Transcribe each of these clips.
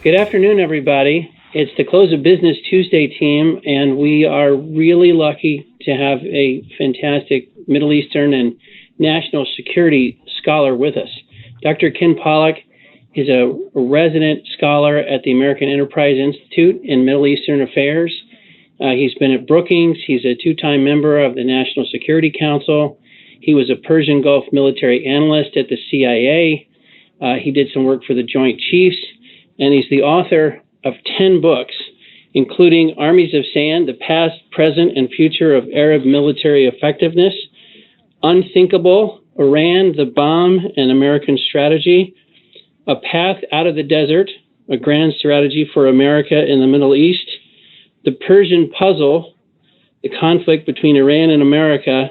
Good afternoon, everybody. It's the Close of Business Tuesday team, and we are really lucky to have a fantastic Middle Eastern and national security scholar with us. Dr. Ken Pollack is a resident scholar at the American Enterprise Institute in Middle Eastern Affairs. He's been at Brookings. He's a two-time member of the National Security Council. He was a Persian Gulf military analyst at the CIA. He did some work for the Joint Chiefs, and he's the author of 10 books, including Armies of Sand, The Past, Present, and Future of Arab Military Effectiveness, Unthinkable, Iran, the Bomb, and American Strategy, A Path Out of the Desert, A Grand Strategy for America in the Middle East, The Persian Puzzle, The Conflict Between Iran and America,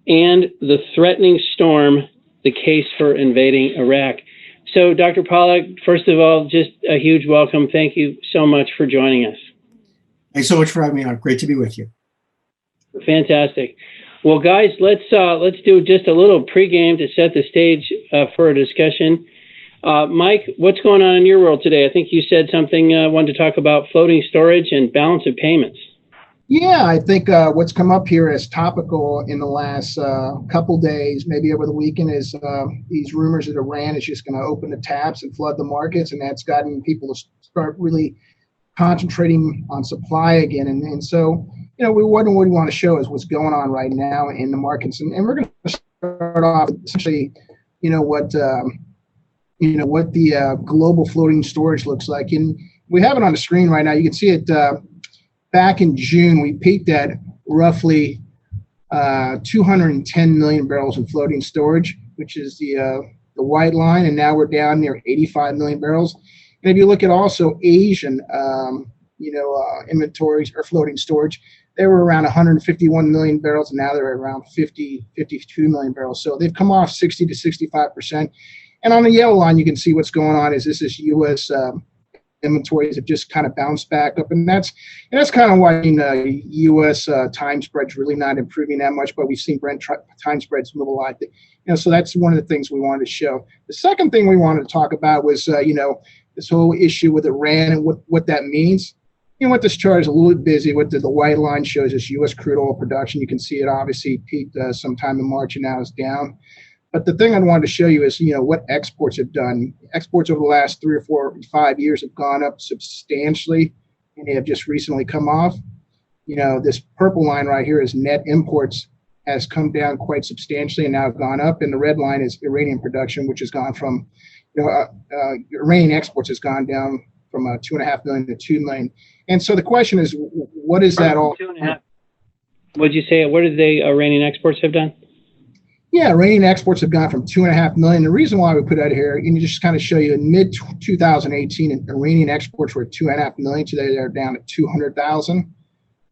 and The Threatening Storm, The Case for Invading Iraq. So, Dr. Pollack, first of all, just a huge welcome. Thank you so much for joining us. Thanks so much for having me on. Great to be with you. Fantastic. Well, guys, let's do just a little pregame to set the stage for a discussion. Mike, what's going on in your world today? I think you said something, wanted to talk about floating storage and balance of payments. Yeah, I think what's come up here as topical in the last couple days, maybe over the weekend, is these rumors that Iran is just going to open the taps and flood the markets, and that's gotten people to start really concentrating on supply again. And so, what we want to show is what's going on right now in the markets, and we're going to start off essentially, what the global floating storage looks like, and we have it on the screen right now. You can see it. Back in June, we peaked at roughly 210 million barrels in floating storage, which is the white line, and now we're down near 85 million barrels. And if you look at also Asian, inventories or floating storage, they were around 151 million barrels, and now they're around 52 million barrels. So they've come off 60 to 65%. And on the yellow line, you can see what's going on. This is U.S. Inventories have just kind of bounced back up, and that's kind of why U.S. time spreads really not improving that much, but we've seen Brent time spreads move a lot. So that's one of the things we wanted to show. The second thing we wanted to talk about was this whole issue with Iran and what that means. What this chart is a little bit busy. What the white line shows is U.S. crude oil production. You can see it obviously peaked sometime in March and now is down. But the thing I wanted to show you is, what exports have done. Exports over the last 3 or 4 or 5 years have gone up substantially, and they have just recently come off. This purple line right here is net imports has come down quite substantially and now have gone up. And the red line is Iranian production, which has gone from, Iranian exports has gone down from 2.5 million to 2 million. And so the question is, what is that all? 2.5. What did you say? What did the Iranian exports have done? Yeah, Iranian exports have gone from 2.5 million. The reason why we put that here, and just kind of show you, in mid 2018, Iranian exports were 2.5 million. Today they're down at 200,000.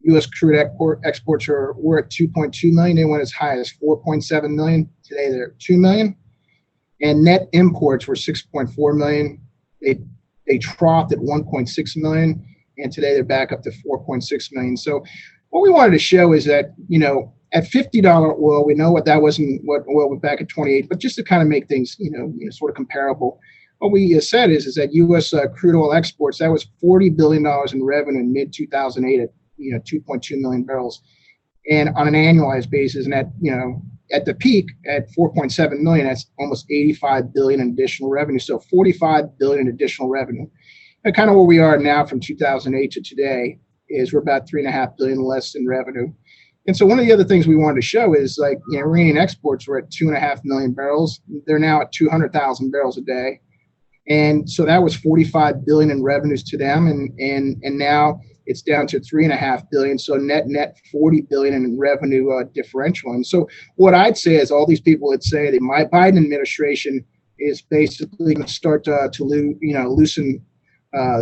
U.S. crude exports were at 2.2 million. They went as high as 4.7 million. Today they're at 2 million. And net imports were 6.4 million. They troughed at 1.6 million, and today they're back up to 4.6 million. So what we wanted to show is that, at $50 oil, we know what that wasn't what oil was back at 28, but just to kind of make things, sort of comparable, what we said is that U.S. Crude oil exports, that was $40 billion in revenue in mid 2008 at 2.2 million barrels, and on an annualized basis, and at the peak at 4.7 million, that's almost 85 billion in additional revenue. So 45 billion in additional revenue. And kind of where we are now from 2008 to today is we're about 3.5 billion less in revenue. And so one of the other things we wanted to show is Iranian exports were at 2.5 million barrels. They're now at 200,000 barrels a day. And so that was 45 billion in revenues to them. And now it's down to 3.5 billion. So net 40 billion in revenue differential. And so what I'd say is all these people that say the Biden administration is basically going to start to loosen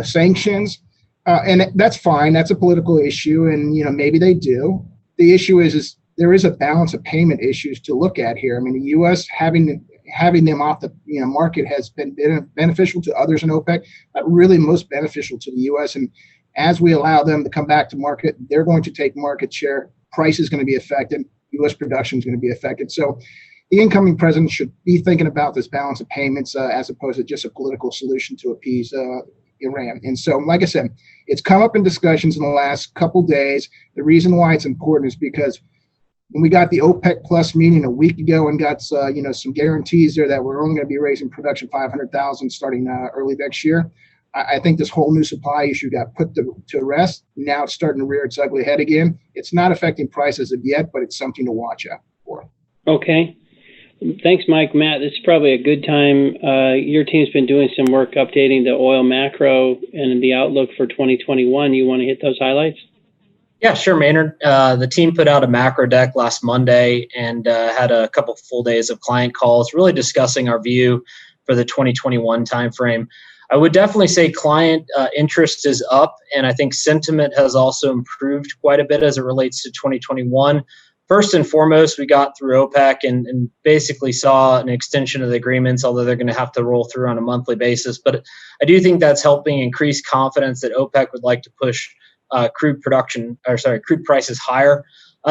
sanctions. And that's fine. That's a political issue. And, maybe they do. The issue is there is a balance of payment issues to look at here. I mean, the U.S. having them off the market has been beneficial to others in OPEC, but really most beneficial to the U.S. And as we allow them to come back to market, they're going to take market share. Price is going to be affected. U.S. production is going to be affected. So the incoming president should be thinking about this balance of payments as opposed to just a political solution to appease Iran. And so, like I said, it's come up in discussions in the last couple days. The reason why it's important is because when we got the OPEC Plus meeting a week ago and got some guarantees there that we're only going to be raising production 500,000 starting early next year, I think this whole new supply issue got put to rest. Now it's starting to rear its ugly head again. It's not affecting prices of yet, but it's something to watch out for. Okay. Thanks, Mike. Matt, this is probably a good time. Your team's been doing some work updating the oil macro and the outlook for 2021. You want to hit those highlights? Yeah, sure, Maynard. The team put out a macro deck last Monday and had a couple full days of client calls, really discussing our view for the 2021 timeframe. I would definitely say client interest is up, and I think sentiment has also improved quite a bit as it relates to 2021. First and foremost, we got through OPEC and basically saw an extension of the agreements, although they're going to have to roll through on a monthly basis. But I do think that's helping increase confidence that OPEC would like to push crude prices higher.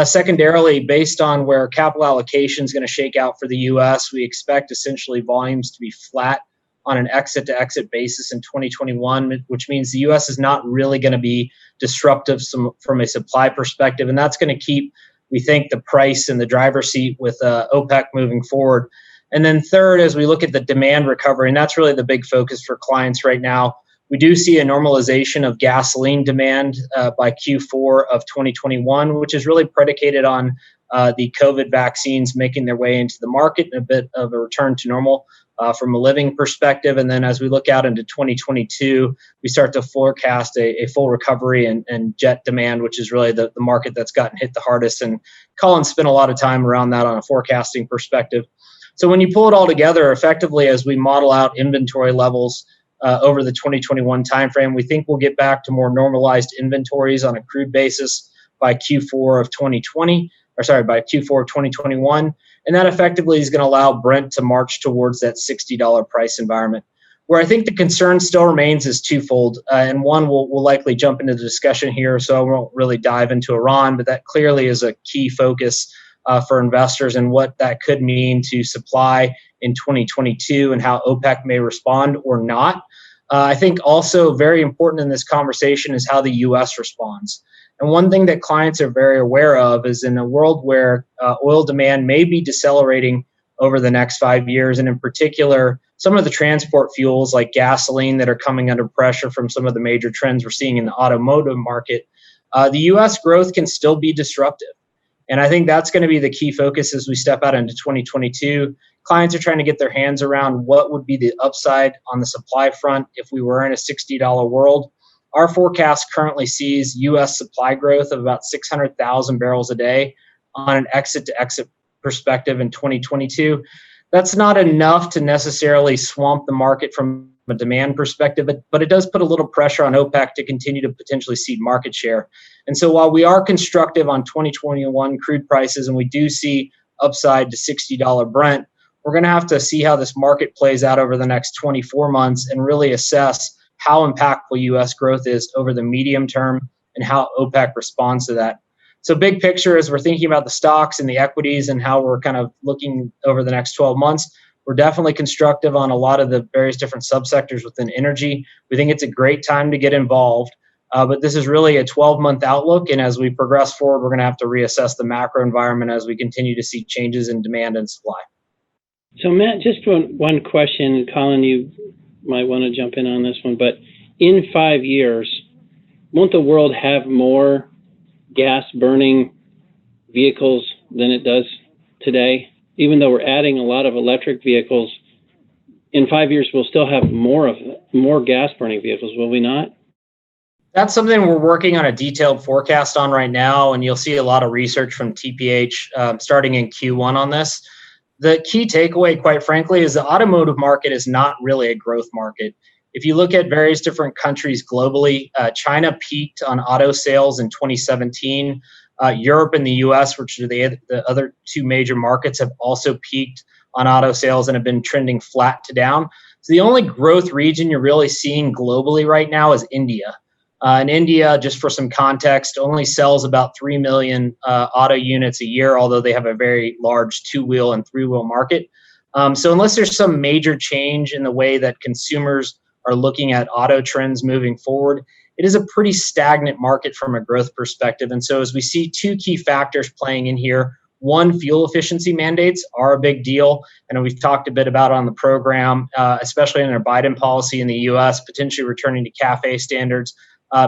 Secondarily, based on where capital allocation is going to shake out for the U.S., we expect essentially volumes to be flat on an exit-to-exit basis in 2021, which means the U.S. is not really going to be disruptive from a supply perspective, and that's going to keep, we think, the price in the driver's seat with OPEC moving forward. And then third, as we look at the demand recovery, and that's really the big focus for clients right now, we do see a normalization of gasoline demand by Q4 of 2021, which is really predicated on the COVID vaccines making their way into the market and a bit of a return to normal from a living perspective. And then as we look out into 2022, we start to forecast a full recovery and jet demand, which is really the market that's gotten hit the hardest. And Colin spent a lot of time around that on a forecasting perspective. So when you pull it all together, effectively, as we model out inventory levels over the 2021 timeframe, we think we'll get back to more normalized inventories on a crude basis by Q4 of 2021. And that effectively is going to allow Brent to march towards that $60 price environment. Where I think the concern still remains is twofold. And one, we'll likely jump into the discussion here, so I won't really dive into Iran, but that clearly is a key focus for investors and what that could mean to supply in 2022 and how OPEC may respond or not. I think also very important in this conversation is how the U.S. responds. And one thing that clients are very aware of is in a world where oil demand may be decelerating over the next 5 years, and in particular, some of the transport fuels like gasoline that are coming under pressure from some of the major trends we're seeing in the automotive market, the U.S. growth can still be disruptive. And I think that's going to be the key focus as we step out into 2022. Clients are trying to get their hands around what would be the upside on the supply front if we were in a $60 world. Our forecast currently sees U.S. supply growth of about 600,000 barrels a day on an exit-to-exit perspective in 2022. That's not enough to necessarily swamp the market from a demand perspective, but it does put a little pressure on OPEC to continue to potentially cede market share. And so while we are constructive on 2021 crude prices and we do see upside to $60 Brent, we're going to have to see how this market plays out over the next 24 months and really assess how impactful U.S. growth is over the medium term and how OPEC responds to that. So big picture, as we're thinking about the stocks and the equities and how we're kind of looking over the next 12 months, we're definitely constructive on a lot of the various different subsectors within energy. We think it's a great time to get involved, but this is really a 12-month outlook. And as we progress forward, we're going to have to reassess the macro environment as we continue to see changes in demand and supply. So Matt, just one question. Colin, you might want to jump in on this one, but in 5 years, won't the world have more gas burning vehicles than it does today? Even though we're adding a lot of electric vehicles, in 5 years, we'll still have more gas burning vehicles, will we not? That's something we're working on a detailed forecast on right now, and you'll see a lot of research from TPH starting in Q1 on this. The key takeaway, quite frankly, is the automotive market is not really a growth market. If you look at various different countries globally, China peaked on auto sales in 2017. Europe and the US, which are the other two major markets, have also peaked on auto sales and have been trending flat to down. So the only growth region you're really seeing globally right now is India. And India, just for some context, only sells about 3 million auto units a year, although they have a very large two-wheel and three-wheel market. So unless there's some major change in the way that consumers are looking at auto trends moving forward, it is a pretty stagnant market from a growth perspective. And so as we see two key factors playing in here, one, fuel efficiency mandates are a big deal. And we've talked a bit about on the program, especially in our Biden policy in the US, potentially returning to CAFE standards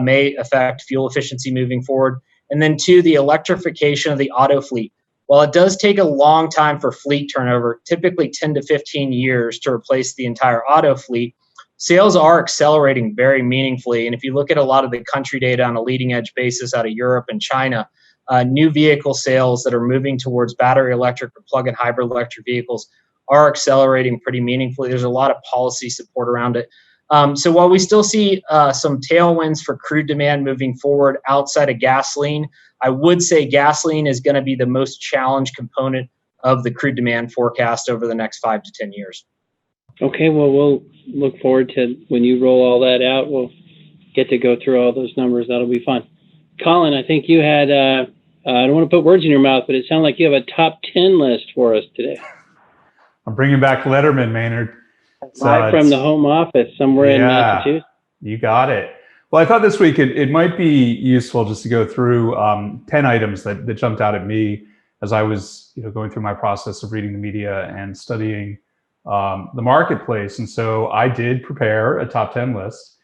may affect fuel efficiency moving forward. And then two, the electrification of the auto fleet. While it does take a long time for fleet turnover, typically 10 to 15 years to replace the entire auto fleet, sales are accelerating very meaningfully. And if you look at a lot of the country data on a leading edge basis out of Europe and China, new vehicle sales that are moving towards battery electric or plug-in hybrid electric vehicles are accelerating pretty meaningfully. There's a lot of policy support around it. So while we still see some tailwinds for crude demand moving forward outside of gasoline, I would say gasoline is going to be the most challenged component of the crude demand forecast over the next 5 to 10 years. Okay, well, we'll look forward to when you roll all that out. We'll get to go through all those numbers. That'll be fun. Colin, I think you had, I don't want to put words in your mouth, but it sounded like you have a top 10 list for us today. I'm bringing back Letterman, Maynard. Live from the home office somewhere in Massachusetts. You got it. Well, I thought this week it might be useful just to go through 10 items that jumped out at me as I was going through my process of reading the media and studying the marketplace. And so I did prepare a top 10 list.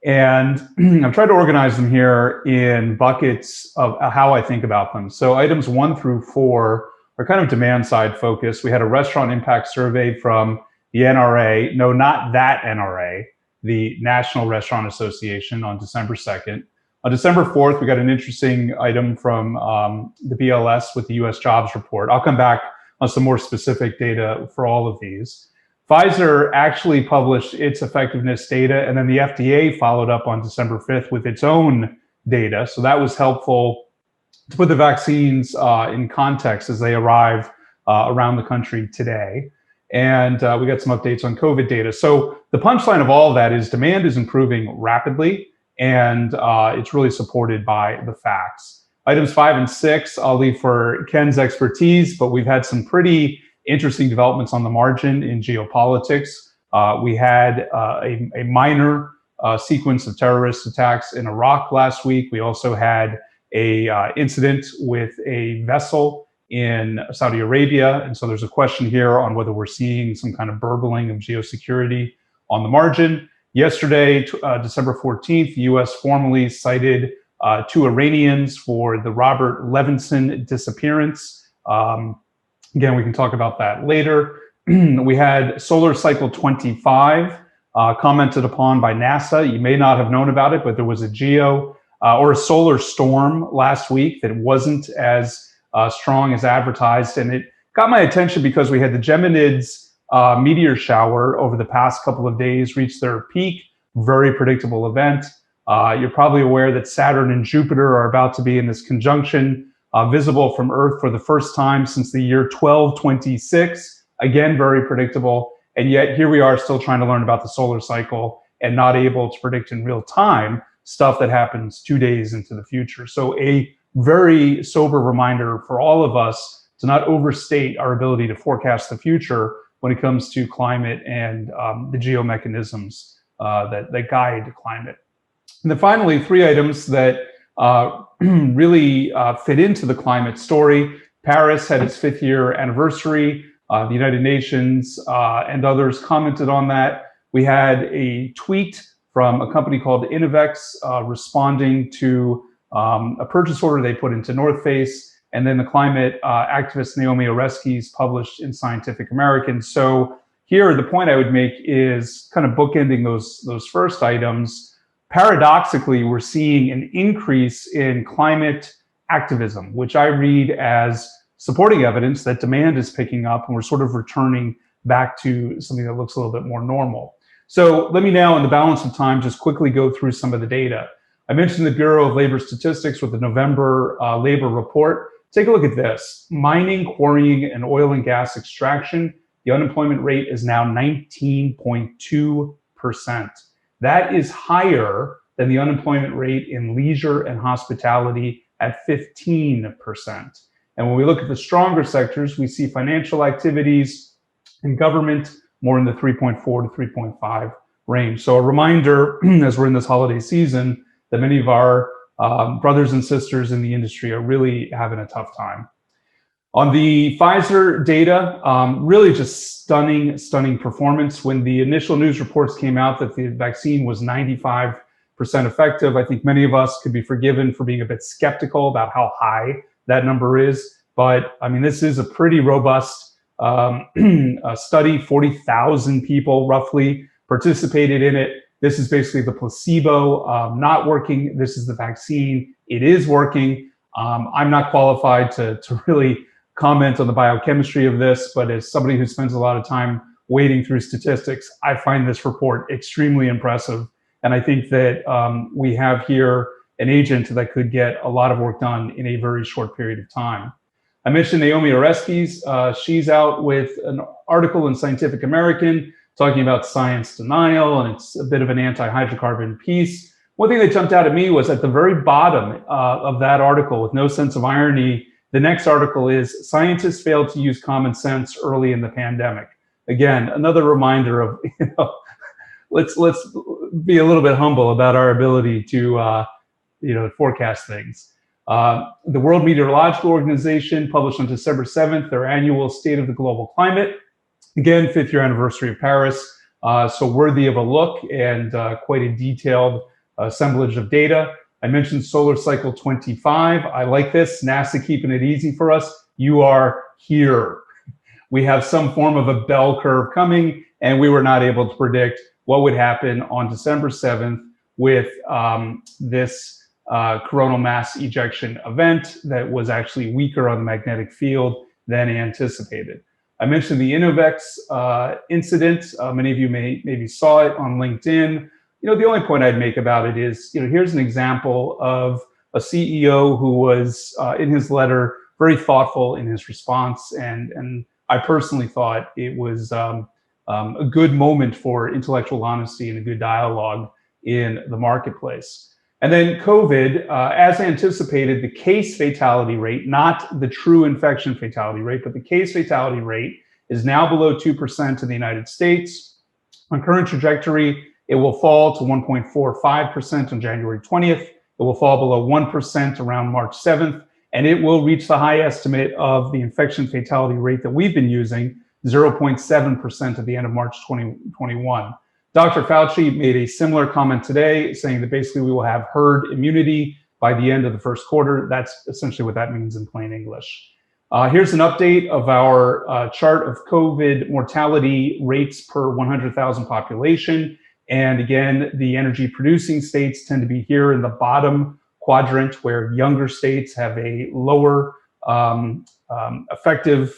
And I'm trying to organize them here in buckets of how I think about them. So items 1 through 4 are kind of demand side focused. We had a restaurant impact survey from the NRA, no, not that NRA, the National Restaurant Association on December 2nd. On December 4th, we got an interesting item from the BLS with the US jobs report. I'll come back on some more specific data for all of these. Pfizer actually published its effectiveness data, and then the FDA followed up on December 5th with its own data. So that was helpful to put the vaccines in context as they arrive around the country today. And we got some updates on COVID data. So the punchline of all of that is demand is improving rapidly, and it's really supported by the facts. Items 5 and 6, I'll leave for Ken's expertise, but we've had some pretty interesting developments on the margin in geopolitics. We had a minor sequence of terrorist attacks in Iraq last week. We also had a incident with a vessel in Saudi Arabia. And so there's a question here on whether we're seeing some kind of burbling of geosecurity on the margin. Yesterday, December 14th, the US formally cited 2 Iranians for the Robert Levinson disappearance. Again, we can talk about that later. We had Solar Cycle 25 commented upon by NASA. You may not have known about it, but there was a a solar storm last week that wasn't as strong as advertised. And it got my attention because we had the Geminids meteor shower over the past couple of days reach their peak. Very predictable event. You're probably aware that Saturn and Jupiter are about to be in this conjunction, visible from Earth for the first time since the year 1226. Again, very predictable. And yet here we are still trying to learn about the solar cycle and not able to predict in real time stuff that happens 2 days into the future. So a very sober reminder for all of us to not overstate our ability to forecast the future when it comes to climate and the geomechanisms that guide climate. And then finally, 3 items that really fit into the climate story. Paris had its 5th year anniversary. The United Nations and others commented on that. We had a tweet from a company called Innovex responding to a purchase order they put into North Face, and then the climate activist Naomi Oreskes published in Scientific American. So here, the point I would make is kind of bookending those first items. Paradoxically, we're seeing an increase in climate activism, which I read as supporting evidence that demand is picking up and we're sort of returning back to something that looks a little bit more normal. So let me now, in the balance of time, just quickly go through some of the data. I mentioned the Bureau of Labor Statistics with the November labor report. Take a look at this. Mining, quarrying, and oil and gas extraction, the unemployment rate is now 19.2%. That is higher than the unemployment rate in leisure and hospitality at 15%. And when we look at the stronger sectors, we see financial activities and government more in the 3.4 to range. So a reminder, as we're in this holiday season, that many of our brothers and sisters in the industry are really having a tough time. On the Pfizer data, really just stunning performance. When the initial news reports came out that the vaccine was 95% effective, I think many of us could be forgiven for being a bit skeptical about how high that number is. But I mean, this is a pretty robust study. 40,000 people roughly participated in it. This is basically the placebo not working. This is the vaccine. It is working. I'm not qualified to really comment on the biochemistry of this, but as somebody who spends a lot of time wading through statistics, I find this report extremely impressive. And I think that we have here an agent that could get a lot of work done in a very short period of time. I mentioned Naomi Oreskes. She's out with an article in Scientific American talking about science denial, and it's a bit of an anti-hydrocarbon piece. One thing that jumped out at me was at the very bottom of that article, with no sense of irony, the next article is "Scientists failed to use common sense early in the pandemic." Again, another reminder of, let's be a little bit humble about our ability to forecast things. The World Meteorological Organization published on December 7th their annual State of the Global Climate. Again, 5th year anniversary of Paris, so worthy of a look and quite a detailed assemblage of data. I mentioned Solar Cycle 25. I like this. NASA keeping it easy for us. You are here. We have some form of a bell curve coming, and we were not able to predict what would happen on December 7th with this coronal mass ejection event that was actually weaker on the magnetic field than anticipated. I mentioned the Innovex incident. Many of you maybe saw it on LinkedIn. The only point I'd make about it is, here's an example of a CEO who was, in his letter, very thoughtful in his response. And I personally thought it was a good moment for intellectual honesty and a good dialogue in the marketplace. And then COVID, as anticipated, the case fatality rate, not the true infection fatality rate, but the case fatality rate is now below 2% in the United States. On current trajectory, it will fall to 1.45% on January 20th. It will fall below 1% around March 7th, and it will reach the high estimate of the infection fatality rate that we've been using, 0.7% at the end of March 2021. Dr. Fauci made a similar comment today, saying that basically we will have herd immunity by the end of the first quarter. That's essentially what that means in plain English. Here's an update of our chart of COVID mortality rates per 100,000 population. And again, the energy producing states tend to be here in the bottom quadrant, where younger states have a lower effective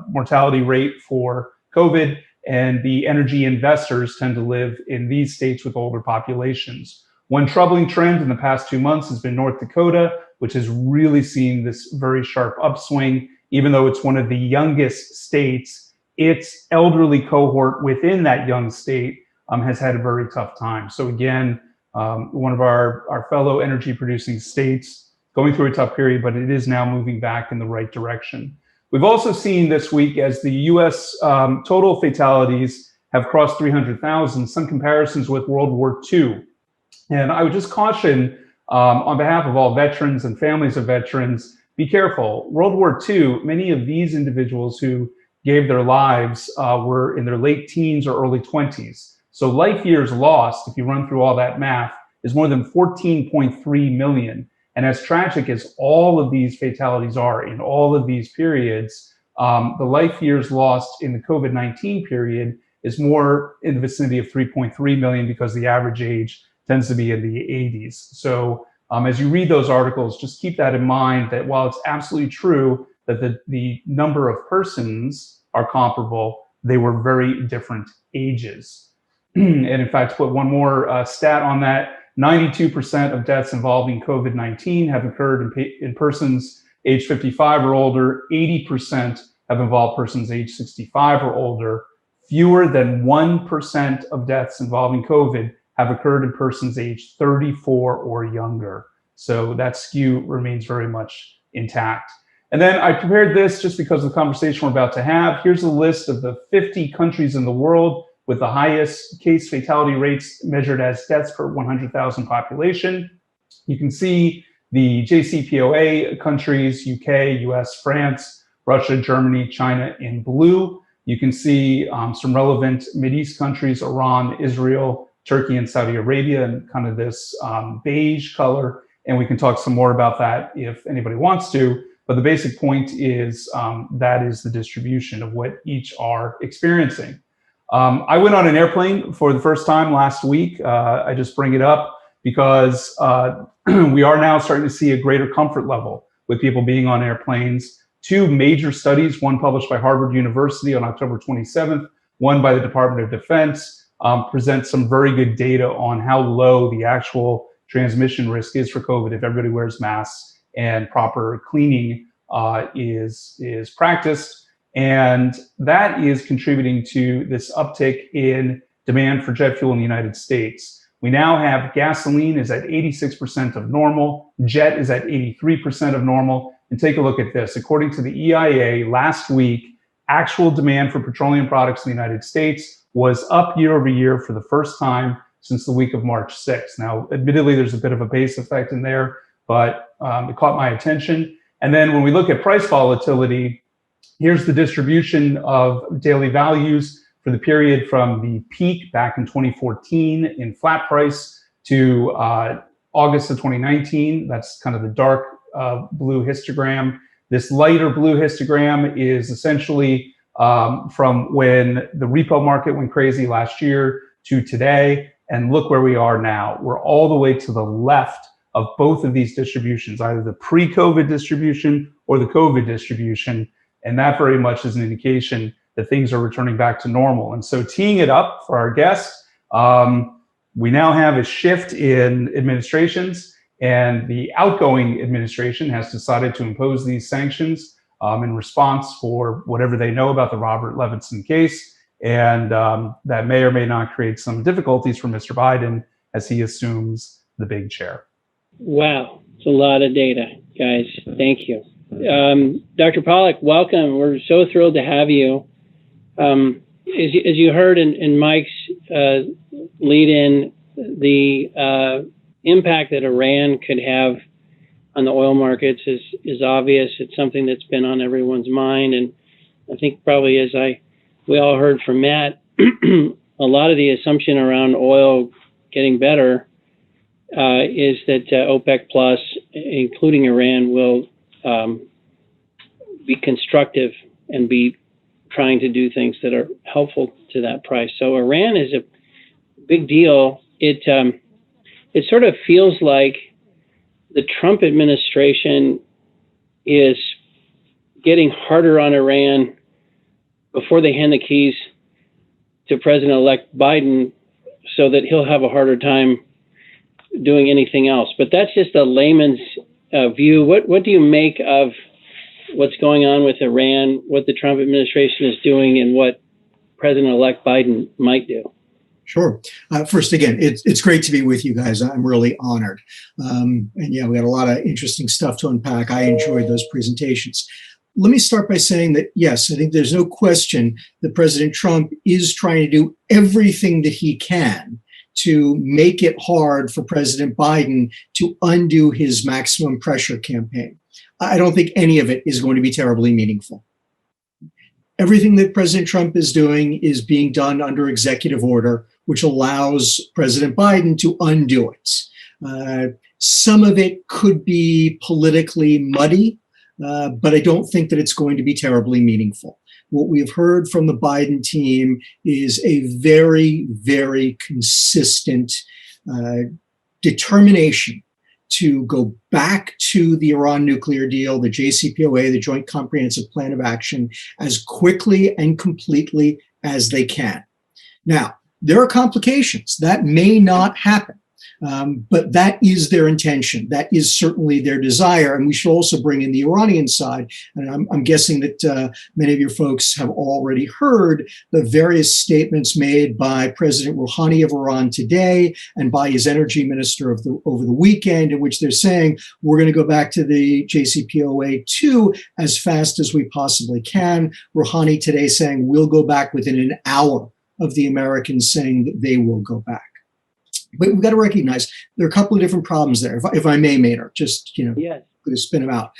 mortality rate for COVID, and the energy investors tend to live in these states with older populations. One troubling trend in the past 2 months has been North Dakota, which has really seen this very sharp upswing. Even though it's one of the youngest states, its elderly cohort within that young state has had a very tough time. So again, one of our fellow energy producing states going through a tough period, but it is now moving back in the right direction. We've also seen this week, as the US total fatalities have crossed 300,000, some comparisons with World War II. And I would just caution on behalf of all veterans and families of veterans, be careful. World War II, many of these individuals who gave their lives were in their late teens or early 20s. So life years lost, if you run through all that math, is more than 14.3 million. And as tragic as all of these fatalities are in all of these periods, the life years lost in the COVID-19 period is more in the vicinity of 3.3 million, because the average age tends to be in the 80s. So as you read those articles, just keep that in mind, that while it's absolutely true that the number of persons are comparable, they were very different ages. And in fact, to put one more stat on that, 92% of deaths involving COVID-19 have occurred in persons age 55 or older. 80% have involved persons age 65 or older. Fewer than 1% of deaths involving COVID have occurred in persons age 34 or younger. So that skew remains very much intact. And then I prepared this just because of the conversation we're about to have. Here's a list of the 50 countries in the world with the highest case fatality rates measured as deaths per 100,000 population. You can see the JCPOA countries, UK, US, France, Russia, Germany, China in blue. You can see some relevant Mideast countries, Iran, Israel, Turkey, and Saudi Arabia in kind of this beige color. And we can talk some more about that if anybody wants to. But the basic point is that is the distribution of what each are experiencing. I went on an airplane for the first time last week. I just bring it up because we are now starting to see a greater comfort level with people being on airplanes. Two major studies, one published by Harvard University on October 27th, one by the Department of Defense, present some very good data on how low the actual transmission risk is for COVID if everybody wears masks and proper cleaning is practiced. And that is contributing to this uptick in demand for jet fuel in the United States. We now have gasoline is at 86% of normal, jet is at 83% of normal. And take a look at this. According to the EIA, last week, actual demand for petroleum products in the United States was up year over year for the first time since the week of March 6th. Now, admittedly, there's a bit of a base effect in there, but it caught my attention. And then when we look at price volatility, here's the distribution of daily values for the period from the peak back in 2014 in flat price to August of 2019. That's kind of the dark blue histogram. This lighter blue histogram is essentially from when the repo market went crazy last year to today. And look where we are now. We're all the way to the left of both of these distributions, either the pre-COVID distribution or the COVID distribution. And that very much is an indication that things are returning back to normal. And so teeing it up for our guests, we now have a shift in administrations, and the outgoing administration has decided to impose these sanctions in response for whatever they know about the Robert Levinson case. And that may or may not create some difficulties for Mr. Biden as he assumes the big chair. Wow, it's a lot of data, guys. Thank you. Dr. Pollack, welcome. We're so thrilled to have you. As you heard in Mike's lead in, the impact that Iran could have on the oil markets is obvious. It's something that's been on everyone's mind. And I think probably as we all heard from Matt, a lot of the assumption around oil getting better is that OPEC Plus, including Iran, will be constructive and be trying to do things that are helpful to that price. So Iran is a big deal. It sort of feels like the Trump administration is getting harder on Iran before they hand the keys to President-elect Biden so that he'll have a harder time doing anything else. But that's just a layman's view. What do you make of what's going on with Iran, what the Trump administration is doing, and what President-elect Biden might do? Sure. First, again, it's great to be with you guys. I'm really honored. And yeah, we got a lot of interesting stuff to unpack. I enjoyed those presentations. Let me start by saying that, yes, I think there's no question that President Trump is trying to do everything that he can to make it hard for President Biden to undo his maximum pressure campaign. I don't think any of it is going to be terribly meaningful. Everything that President Trump is doing is being done under executive order, which allows President Biden to undo it. Some of it could be politically muddy, but I don't think that it's going to be terribly meaningful. What we've heard from the Biden team is a very, very consistent determination to go back to the Iran nuclear deal, the JCPOA, the Joint Comprehensive Plan of Action, as quickly and completely as they can. Now, there are complications. That may not happen, but that is their intention. That is certainly their desire. And we should also bring in the Iranian side. And I'm guessing that many of your folks have already heard the various statements made by President Rouhani of Iran today and by his energy minister over the weekend, in which they're saying, we're going to go back to the JCPOA 2 as fast as we possibly can. Rouhani today saying, we'll go back within an hour of the Americans saying that they will go back. But we've got to recognize there are a couple of different problems there. If I may, Maynard, just, Yes. to spin them out.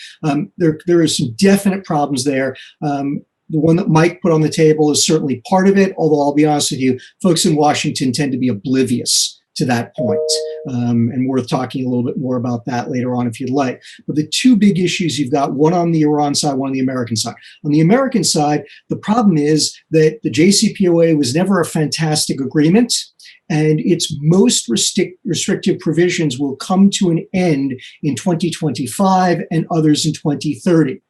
There are some definite problems there. The one that Mike put on the table is certainly part of it, although I'll be honest with you, folks in Washington tend to be oblivious to that point. And we're talking a little bit more about that later on if you'd like. But the two big issues you've got, one on the Iran side, one on the American side. On the American side, the problem is that the JCPOA was never a fantastic agreement, and its most restrictive provisions will come to an end in 2025 and others in 2030.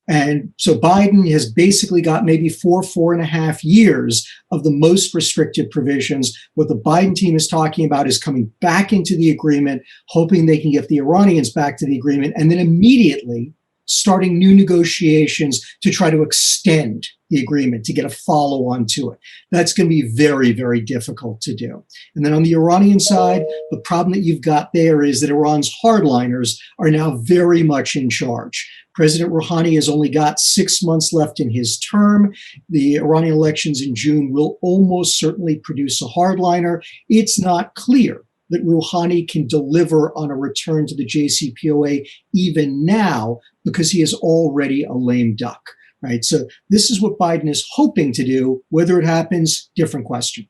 And so Biden has basically got maybe 4.5 years of the most restrictive provisions. What the Biden team is talking about is coming back into the agreement, hoping they can get the Iranians back to the agreement, and then immediately starting new negotiations to try to extend the agreement, to get a follow-on to it. That's going to be very, very difficult to do. And then on the Iranian side, the problem that you've got there is that Iran's hardliners are now very much in charge. President Rouhani has only got 6 months left in his term. The Iranian elections in June will almost certainly produce a hardliner. It's not clear that Rouhani can deliver on a return to the JCPOA even now, because he is already a lame duck, right? So this is what Biden is hoping to do. Whether it happens, different question.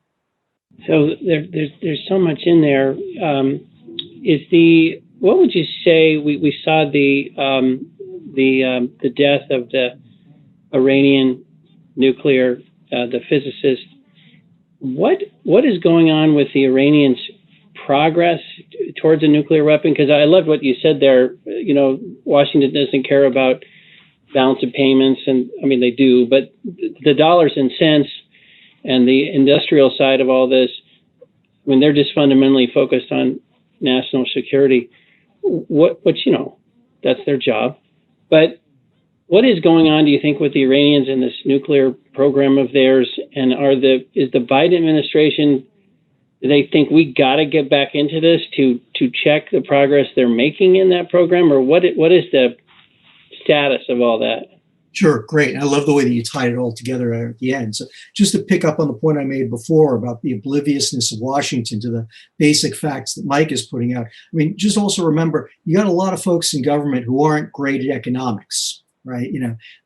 So there's so much in there. What would you say? We saw the death of the Iranian nuclear, the physicist. What is going on with the Iranians' progress towards a nuclear weapon? Because I loved what you said there. Washington doesn't care about balance of payments, and I mean they do, but the dollars and cents and the industrial side of all this, I mean they're just fundamentally focused on national security. Which that's their job. But what is going on, do you think, with the Iranians and this nuclear program of theirs? And is the Biden administration, do they think we got to get back into this to check the progress they're making in that program? Or what is the status of all that? Sure, great. I love the way that you tied it all together at the end. So just to pick up on the point I made before about the obliviousness of Washington to the basic facts that Mike is putting out. I mean, just also remember, you got a lot of folks in government who aren't great at economics, right?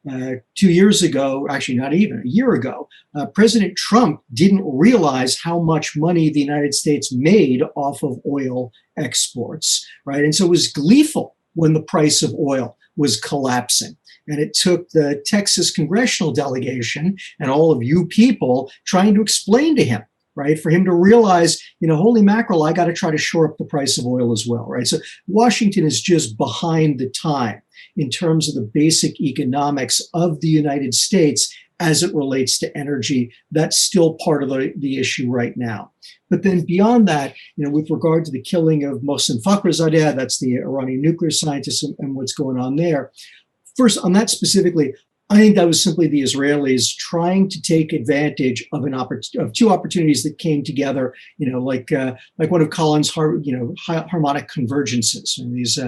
2 years ago, actually not even a year ago, President Trump didn't realize how much money the United States made off of oil exports, right? And so it was gleeful when the price of oil was collapsing. And it took the Texas congressional delegation and all of you people trying to explain to him, right, for him to realize, holy mackerel, I got to try to shore up the price of oil as well, right? So Washington is just behind the time in terms of the basic economics of the United States as it relates to energy. That's still part of the issue right now. But then beyond that, with regard to the killing of Mohsen Fakhrizadeh, that's the Iranian nuclear scientist, and what's going on there. First, on that specifically, I think that was simply the Israelis trying to take advantage of of two opportunities that came together, like one of Colin's harmonic convergences, and these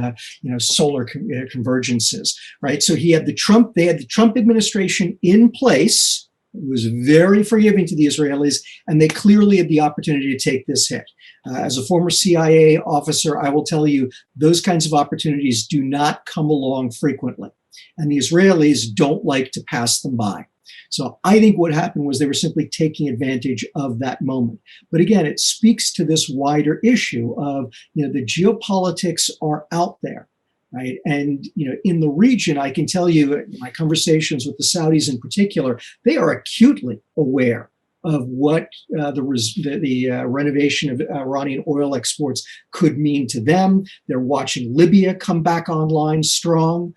solar convergences, right? So they had the Trump administration in place. It was very forgiving to the Israelis, and they clearly had the opportunity to take this hit. As a former CIA officer, I will tell you, those kinds of opportunities do not come along frequently. And the Israelis don't like to pass them by. So I think what happened was they were simply taking advantage of that moment. But again, it speaks to this wider issue of, the geopolitics are out there, right? And, in the region, I can tell you, in my conversations with the Saudis in particular, they are acutely aware of what the renovation of Iranian oil exports could mean to them. They're watching Libya come back online strong.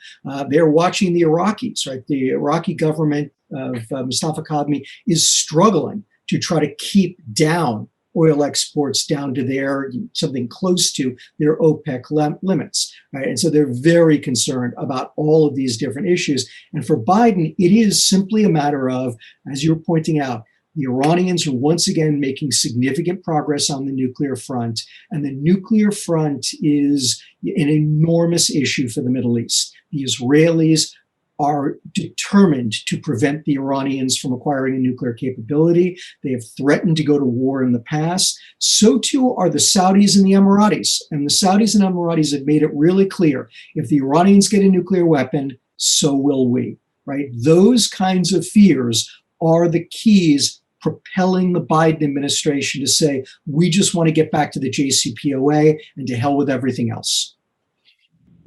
They're watching the Iraqis, right? The Iraqi government of Mustafa Kadhimi is struggling to try to keep down oil exports down to something close to their OPEC limits, right? And so they're very concerned about all of these different issues. And for Biden, it is simply a matter of, as you're pointing out, the Iranians are once again making significant progress on the nuclear front, and the nuclear front is an enormous issue for the Middle East. The Israelis are determined to prevent the Iranians from acquiring a nuclear capability. They have threatened to go to war in the past. So too are the Saudis and the Emiratis. And the Saudis and Emiratis have made it really clear, if the Iranians get a nuclear weapon, so will we, right? Those kinds of fears are the keys propelling the Biden administration to say, we just want to get back to the JCPOA and to hell with everything else.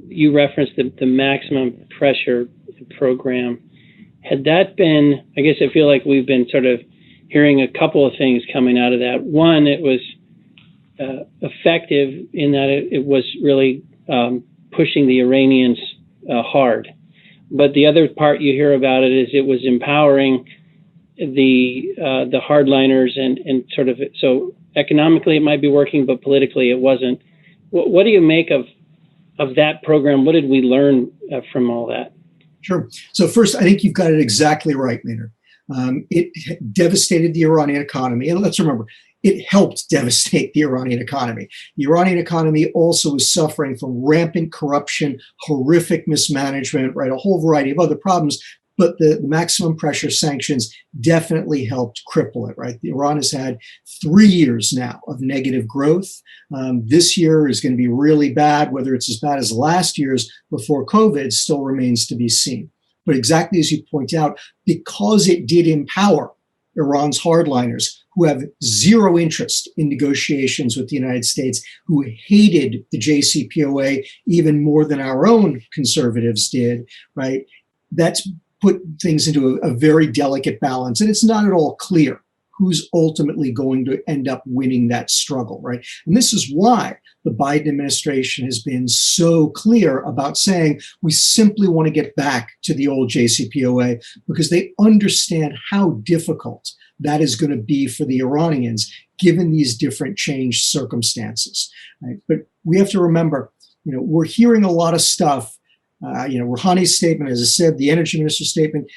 You referenced the maximum pressure program. Had that been, I guess I feel like we've been sort of hearing a couple of things coming out of that. One, it was effective in that it was really pushing the Iranians hard. But the other part you hear about it is it was empowering the hardliners and sort of, so economically it might be working, but politically it wasn't. What do you make of that program? What did we learn from all that? Sure. So first, I think you've got it exactly right, Maynard. It devastated the Iranian economy. And let's remember, it helped devastate the Iranian economy. The Iranian economy also was suffering from rampant corruption, horrific mismanagement, right? A whole variety of other problems. But the maximum pressure sanctions definitely helped cripple it, right? Iran has had 3 years now of negative growth. This year is going to be really bad. Whether it's as bad as last year's before COVID still remains to be seen. But exactly as you point out, because it did empower Iran's hardliners, who have zero interest in negotiations with the United States, who hated the JCPOA even more than our own conservatives did, right? That's put things into a very delicate balance. And it's not at all clear who's ultimately going to end up winning that struggle, right? And this is why the Biden administration has been so clear about saying we simply want to get back to the old JCPOA, because they understand how difficult that is going to be for the Iranians, given these different changed circumstances, right? But we have to remember, we're hearing a lot of stuff. Rouhani's statement, as I said, the energy minister's statement,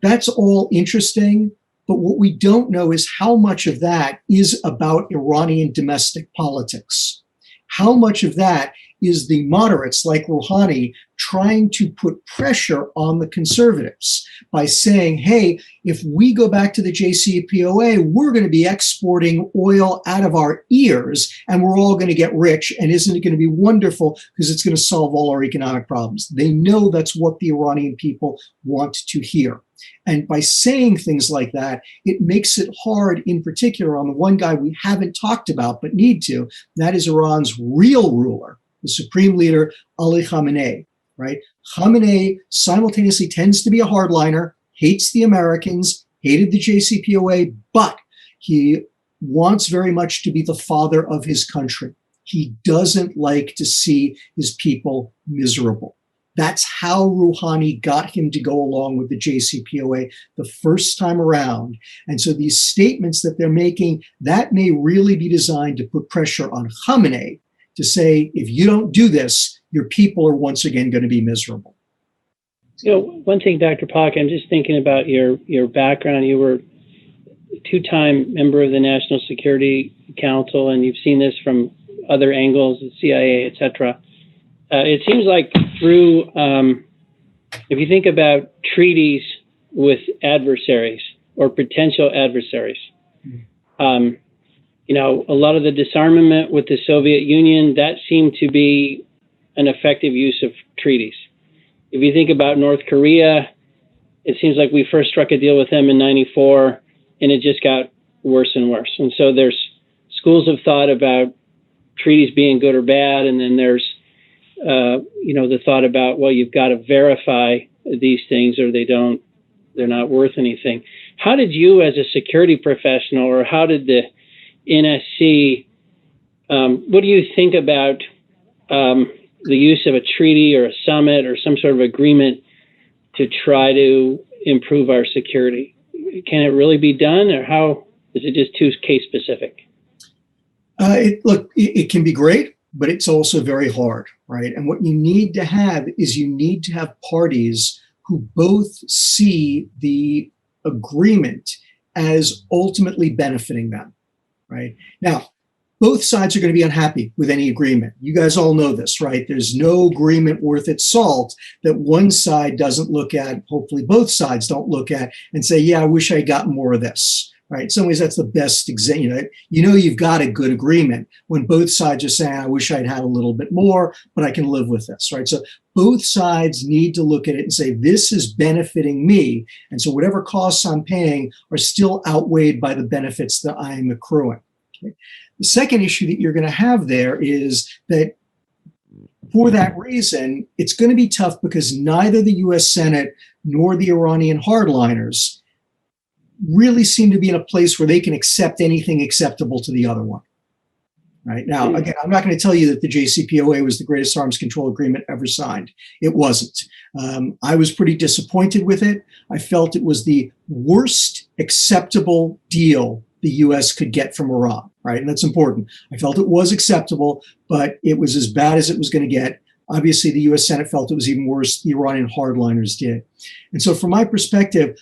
that's all interesting. But what we don't know is how much of that is about Iranian domestic politics. How much of that is the moderates like Rouhani trying to put pressure on the conservatives by saying, hey, if we go back to the JCPOA, we're going to be exporting oil out of our ears and we're all going to get rich. And isn't it going to be wonderful because it's going to solve all our economic problems? They know that's what the Iranian people want to hear. And by saying things like that, it makes it hard, in particular, on the one guy we haven't talked about but need to, that is Iran's real ruler, the supreme leader, Ali Khamenei, right? Khamenei simultaneously tends to be a hardliner, hates the Americans, hated the JCPOA, but he wants very much to be the father of his country. He doesn't like to see his people miserable. That's how Rouhani got him to go along with the JCPOA the first time around. And so these statements that they're making, that may really be designed to put pressure on Khamenei to say, if you don't do this, your people are once again going to be miserable. One thing, Dr. Pollack, I'm just thinking about your background. You were a two-time member of the National Security Council, and you've seen this from other angles, the CIA, et cetera. It seems like through, if you think about treaties with adversaries or potential adversaries, a lot of the disarmament with the Soviet Union, that seemed to be an effective use of treaties. If you think about North Korea, it seems like we first struck a deal with them in '94, and it just got worse and worse. And so there's schools of thought about treaties being good or bad, and then there's the thought about, well, you've got to verify these things or they're not worth anything. How did you, as a security professional, or how did the NSC, what do you think about the use of a treaty or a summit or some sort of agreement to try to improve our security? Can it really be done, or how is it just too case specific? It can be great, but it's also very hard, right? And what you need to have is parties who both see the agreement as ultimately benefiting them, right? Now, both sides are going to be unhappy with any agreement. You guys all know this, right? There's no agreement worth its salt that one side doesn't look at, hopefully both sides don't look at and say, yeah, I wish I got more of this. Right. In some ways, that's the best example. You've got a good agreement when both sides are saying, I wish I'd had a little bit more, but I can live with this. Right. So both sides need to look at it and say, this is benefiting me. And so whatever costs I'm paying are still outweighed by the benefits that I'm accruing. Okay? The second issue that you're going to have there is that for that reason, it's going to be tough because neither the US Senate nor the Iranian hardliners really seem to be in a place where they can accept anything acceptable to the other one. Right now, again, I'm not going to tell you that the JCPOA was the greatest arms control agreement ever signed. It wasn't. I was pretty disappointed with it. I felt it was the worst acceptable deal the U.S. could get from Iran. Right, and that's important. I felt it was acceptable, but it was as bad as it was going to get. Obviously, the U.S. Senate felt it was even worse. The Iranian hardliners did. And so, from my perspective,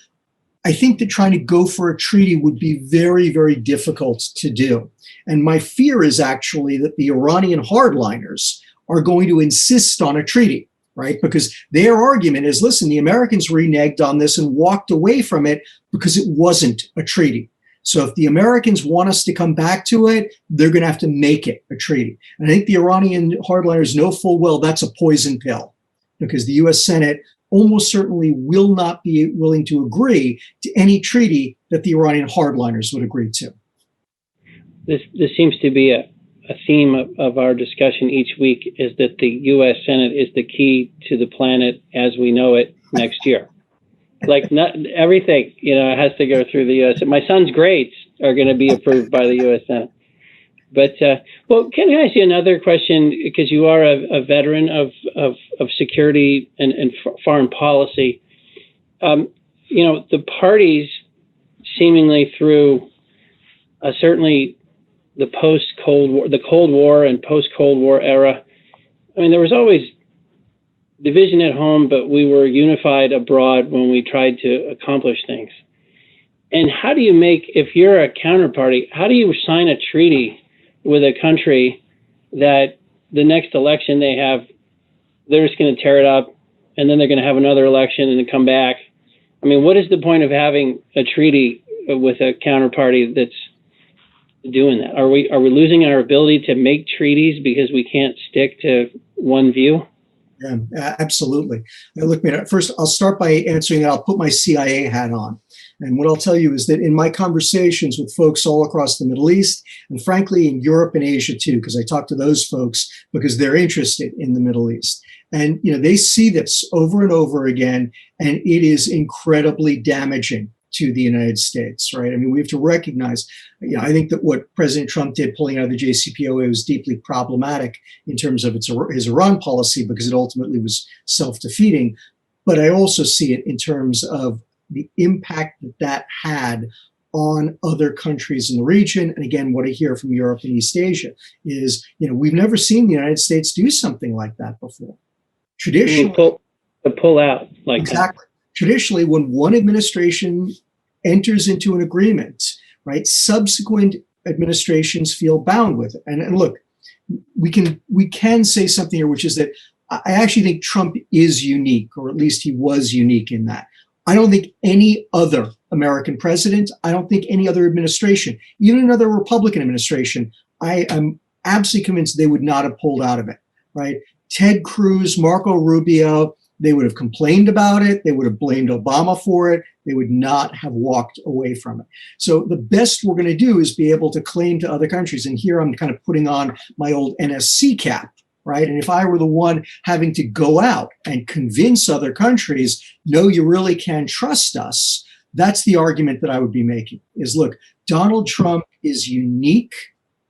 I think that trying to go for a treaty would be very, very difficult to do. And my fear is actually that the Iranian hardliners are going to insist on a treaty, right? Because their argument is, listen, the Americans reneged on this and walked away from it because it wasn't a treaty. So if the Americans want us to come back to it, they're going to have to make it a treaty. And I think the Iranian hardliners know full well that's a poison pill, because the U.S. Senate almost certainly will not be willing to agree to any treaty that the Iranian hardliners would agree to. This seems to be a theme of our discussion each week, is that the U.S. Senate is the key to the planet as we know it next year. Like, not everything, has to go through the U.S. My son's grades are going to be approved by the U.S. Senate. But, well, can I ask you another question? Because you are a veteran of security and foreign policy. The parties seemingly through certainly the Cold War and post-Cold War era, I mean, there was always division at home, but we were unified abroad when we tried to accomplish things. And how do you if you're a counterparty, how do you sign a treaty with a country that the next election they're just going to tear it up, and then they're going to have another election and then come back? I mean, what is the point of having a treaty with a counterparty that's doing that? Are we losing our ability to make treaties because we can't stick to one view? Yeah, absolutely. Now, look, man, first, I'll start by answering that. I'll put my CIA hat on. And what I'll tell you is that in my conversations with folks all across the Middle East, and frankly, in Europe and Asia too, because I talk to those folks because they're interested in the Middle East. And, they see this over and over again, and it is incredibly damaging to the United States, right? I mean, we have to recognize, I think that what President Trump did pulling out of the JCPOA was deeply problematic in terms of his Iran policy, because it ultimately was self-defeating. But I also see it in terms of the impact that had on other countries in the region. And again, what I hear from Europe and East Asia is, we've never seen the United States do something like that before. Traditionally, pull out like exactly. Traditionally, when one administration enters into an agreement, right, subsequent administrations feel bound with it. And look, we can say something here, which is that I actually think Trump is unique, or at least he was unique in that. I don't think any other American president, I don't think any other administration, even another Republican administration, I am absolutely convinced they would not have pulled out of it, right? Ted Cruz, Marco Rubio, they would have complained about it. They would have blamed Obama for it. They would not have walked away from it. So the best we're going to do is be able to claim to other countries. And here I'm kind of putting on my old NSC cap, right? And if I were the one having to go out and convince other countries, no, you really can trust us, that's the argument that I would be making is, look, Donald Trump is unique,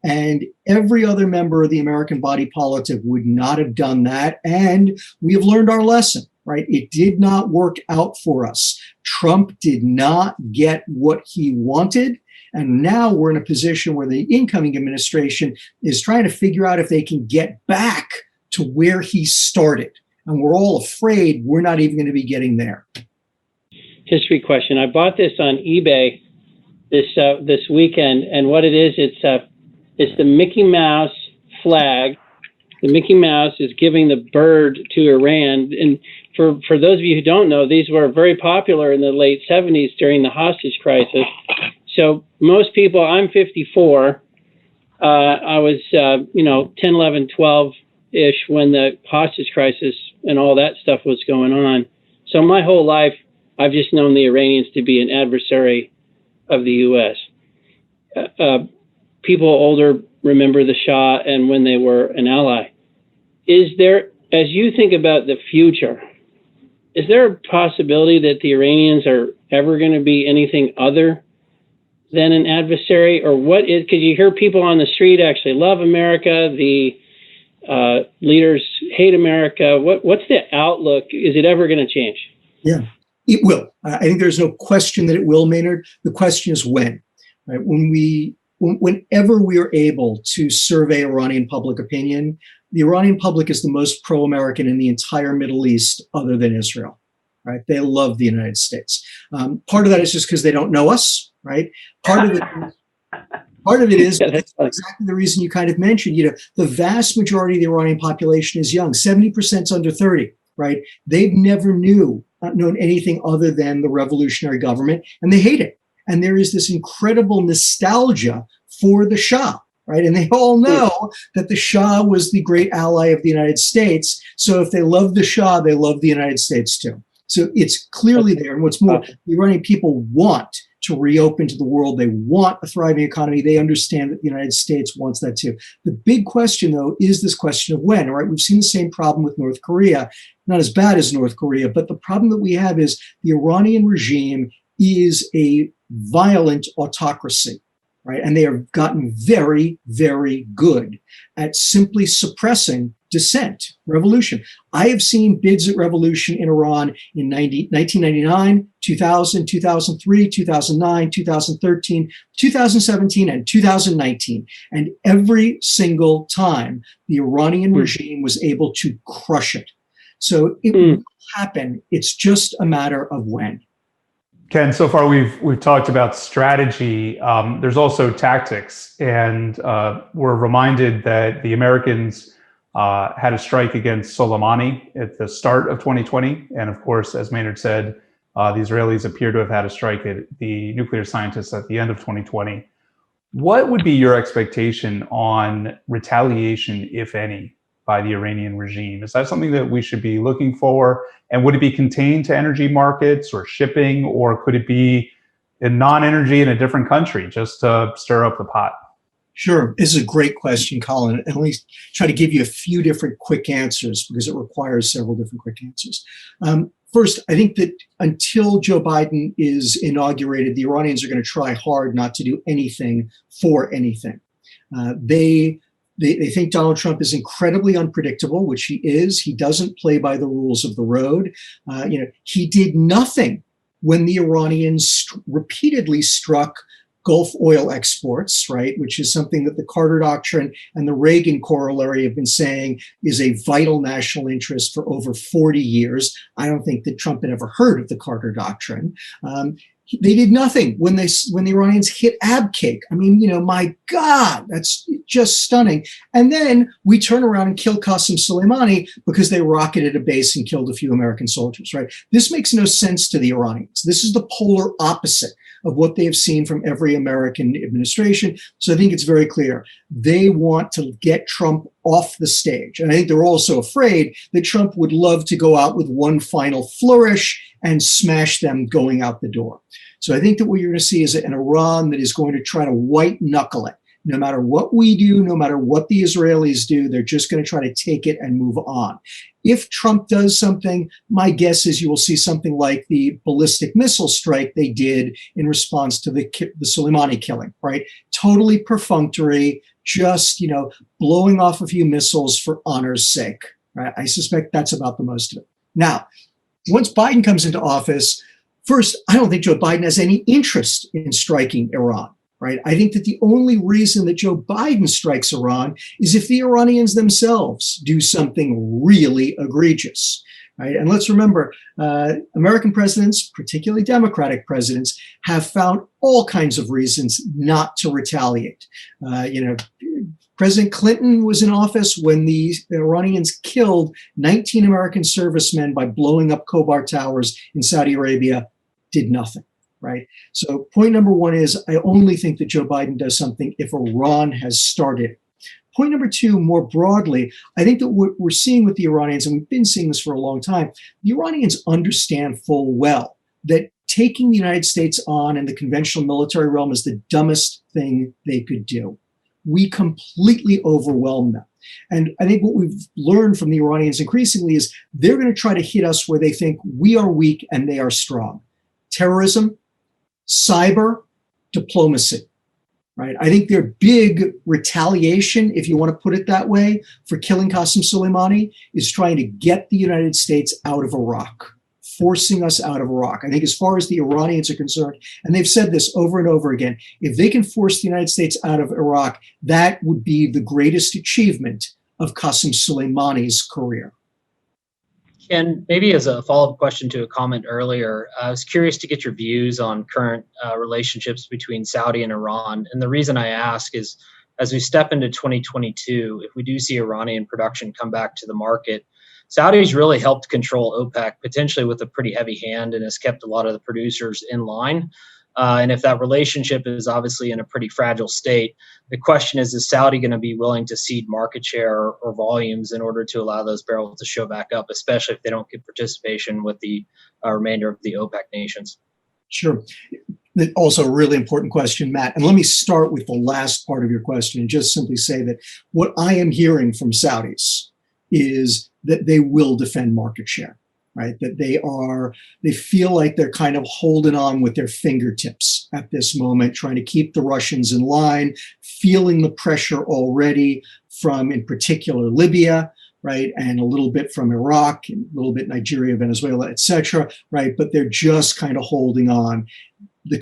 and every other member of the American body politic would not have done that. And we have learned our lesson, right? It did not work out for us. Trump did not get what he wanted. And now we're in a position where the incoming administration is trying to figure out if they can get back to where he started. And we're all afraid we're not even going to be getting there. History question. I bought this on eBay this weekend, and what it is, It's the Mickey Mouse flag. The Mickey Mouse is giving the bird to Iran. And for those of you who don't know, these were very popular in the late 70s during the hostage crisis. So most people, I'm 54. I was, 10, 11, 12-ish when the hostage crisis and all that stuff was going on. So my whole life, I've just known the Iranians to be an adversary of the U.S. People older remember the Shah and when they were an ally. Is there, as you think about the future, is there a possibility that the Iranians are ever going to be anything other than an adversary? Or what is, because you hear people on the street actually love America, the leaders hate America. What's the outlook? Is it ever going to change? Yeah, it will. I think there's no question that it will, Maynard. The question is when. Right? Whenever we are able to survey Iranian public opinion, the Iranian public is the most pro-American in the entire Middle East other than Israel. Right? They love the United States. Part of that is just because they don't know us, right? Part of it is exactly the reason you kind of mentioned. The vast majority of the Iranian population is young. 70% is under 30, right? They've never known anything other than the revolutionary government, and they hate it. And there is this incredible nostalgia for the Shah, right? And they all know that the Shah was the great ally of the United States. So if they love the Shah, they love the United States too. So it's clearly there. And what's more, the Iranian people want to reopen to the world. They want a thriving economy. They understand that the United States wants that too. The big question, though, is this question of when, right? We've seen the same problem with North Korea, not as bad as North Korea, but the problem that we have is the Iranian regime is a violent autocracy, right? And they have gotten very, very good at simply suppressing dissent, revolution. I have seen bids at revolution in Iran in 1999, 2000, 2003, 2009, 2013, 2017, and 2019. And every single time, the Iranian regime was able to crush it. So it will happen. It's just a matter of when. Ken, so far we've talked about strategy. There's also tactics, and we're reminded that the Americans had a strike against Soleimani at the start of 2020, and of course, as Maynard said, the Israelis appear to have had a strike at the nuclear scientists at the end of 2020. What would be your expectation on retaliation, if any, by the Iranian regime? Is that something that we should be looking for? And would it be contained to energy markets or shipping, or could it be in non-energy in a different country just to stir up the pot? Sure. This is a great question, Colin. At least try to give you a few different quick answers because it requires several different quick answers. First, I think that until Joe Biden is inaugurated, the Iranians are going to try hard not to do anything for anything. They think Donald Trump is incredibly unpredictable, which he is. He doesn't play by the rules of the road. He did nothing when the Iranians repeatedly struck Gulf oil exports, right, which is something that the Carter Doctrine and the Reagan corollary have been saying is a vital national interest for over 40 years. I don't think that Trump had ever heard of the Carter Doctrine. They did nothing when the Iranians hit Abqaiq. I mean, my God, that's just stunning. And then we turn around and kill Qasem Soleimani because they rocketed a base and killed a few American soldiers, right? This makes no sense to the Iranians. This is the polar opposite of what they have seen from every American administration. So I think it's very clear. They want to get Trump off the stage. And I think they're also afraid that Trump would love to go out with one final flourish and smash them going out the door. So I think that what you're going to see is an Iran that is going to try to white knuckle it. No matter what we do, no matter what the Israelis do, they're just going to try to take it and move on. If Trump does something, my guess is you will see something like the ballistic missile strike they did in response to the Soleimani killing, right? Totally perfunctory, just, blowing off a few missiles for honor's sake, right? I suspect that's about the most of it. Now, once Biden comes into office, first, I don't think Joe Biden has any interest in striking Iran. Right? I think that the only reason that Joe Biden strikes Iran is if the Iranians themselves do something really egregious. right? And let's remember, American presidents, particularly Democratic presidents, have found all kinds of reasons not to retaliate. President Clinton was in office when the Iranians killed 19 American servicemen by blowing up Khobar towers in Saudi Arabia, did nothing, right? So point number one is, I only think that Joe Biden does something if Iran has started. Point number two, more broadly, I think that what we're seeing with the Iranians, and we've been seeing this for a long time, the Iranians understand full well that taking the United States on in the conventional military realm is the dumbest thing they could do. We completely overwhelm them. And I think what we've learned from the Iranians increasingly is they're going to try to hit us where they think we are weak and they are strong. Terrorism, cyber, diplomacy, right? I think their big retaliation, if you want to put it that way, for killing Qasem Soleimani is trying to get the United States out of Iraq, forcing us out of Iraq. I think as far as the Iranians are concerned, and they've said this over and over again, if they can force the United States out of Iraq, that would be the greatest achievement of Qasem Soleimani's career. Ken, maybe as a follow-up question to a comment earlier, I was curious to get your views on current relationships between Saudi and Iran. And the reason I ask is, as we step into 2022, if we do see Iranian production come back to the market, Saudi's really helped control OPEC, potentially with a pretty heavy hand, and has kept a lot of the producers in line. And if that relationship is obviously in a pretty fragile state, the question is Saudi going to be willing to cede market share or volumes in order to allow those barrels to show back up, especially if they don't get participation with the remainder of the OPEC nations? Sure. Also a really important question, Matt. And let me start with the last part of your question and just simply say that what I am hearing from Saudis is that they will defend market share, right? That they feel like they're kind of holding on with their fingertips at this moment, trying to keep the Russians in line, feeling the pressure already from, in particular, Libya, right? And a little bit from Iraq, and a little bit Nigeria, Venezuela, et cetera, right? But they're just kind of holding on. A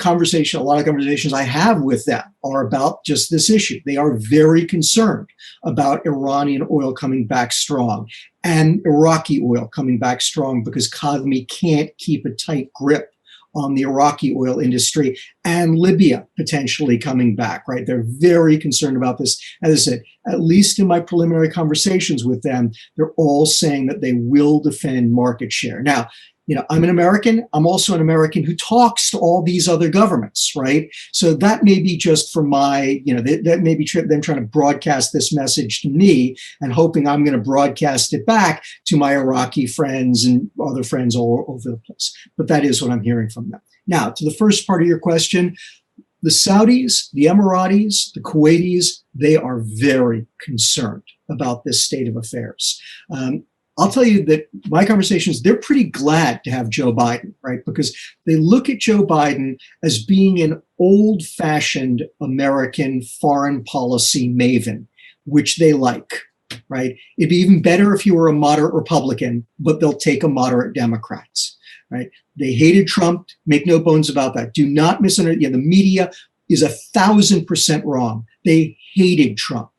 lot of conversations I have with them are about just this issue. They are very concerned about Iranian oil coming back strong and Iraqi oil coming back strong because Kadhimi can't keep a tight grip on the Iraqi oil industry, and Libya potentially coming back, right? They're very concerned about this. As I said, at least in my preliminary conversations with them, they're all saying that they will defend market share. Now, I'm an American. I'm also an American who talks to all these other governments, right? So that may be just for my, that may be them trying to broadcast this message to me and hoping I'm going to broadcast it back to my Iraqi friends and other friends all over the place. But that is what I'm hearing from them. Now, to the first part of your question, the Saudis, the Emiratis, the Kuwaitis, they are very concerned about this state of affairs. I'll tell you that my conversations, they're pretty glad to have Joe Biden, right? Because they look at Joe Biden as being an old-fashioned American foreign policy maven, which they like, right? It'd be even better if you were a moderate Republican, but they'll take a moderate Democrat, right? They hated Trump, make no bones about that. Do not misunderstand. The media is 1,000% wrong. They hated Trump,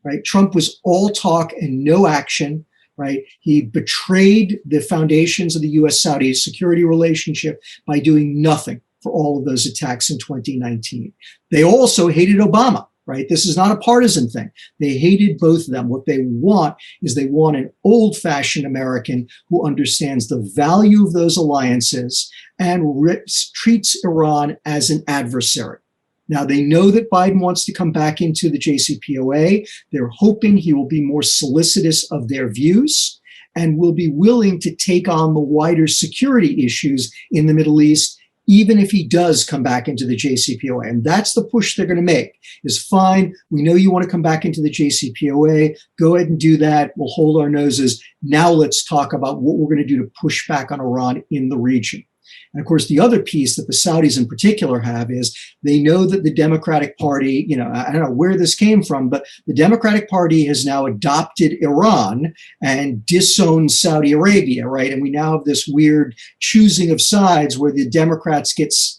right? Trump was all talk and no action. Right? He betrayed the foundations of the U.S.-Saudi security relationship by doing nothing for all of those attacks in 2019. They also hated Obama, right? This is not a partisan thing. They hated both of them. What they want is they want an old-fashioned American who understands the value of those alliances and treats Iran as an adversary. Now, they know that Biden wants to come back into the JCPOA. They're hoping he will be more solicitous of their views and will be willing to take on the wider security issues in the Middle East, even if he does come back into the JCPOA. And that's the push they're going to make, is fine, we know you want to come back into the JCPOA. Go ahead and do that. We'll hold our noses. Now let's talk about what we're going to do to push back on Iran in the region. And of course, the other piece that the Saudis in particular have is they know that the Democratic Party, I don't know where this came from, but the Democratic Party has now adopted Iran and disowned Saudi Arabia, right? And we now have this weird choosing of sides where the Democrats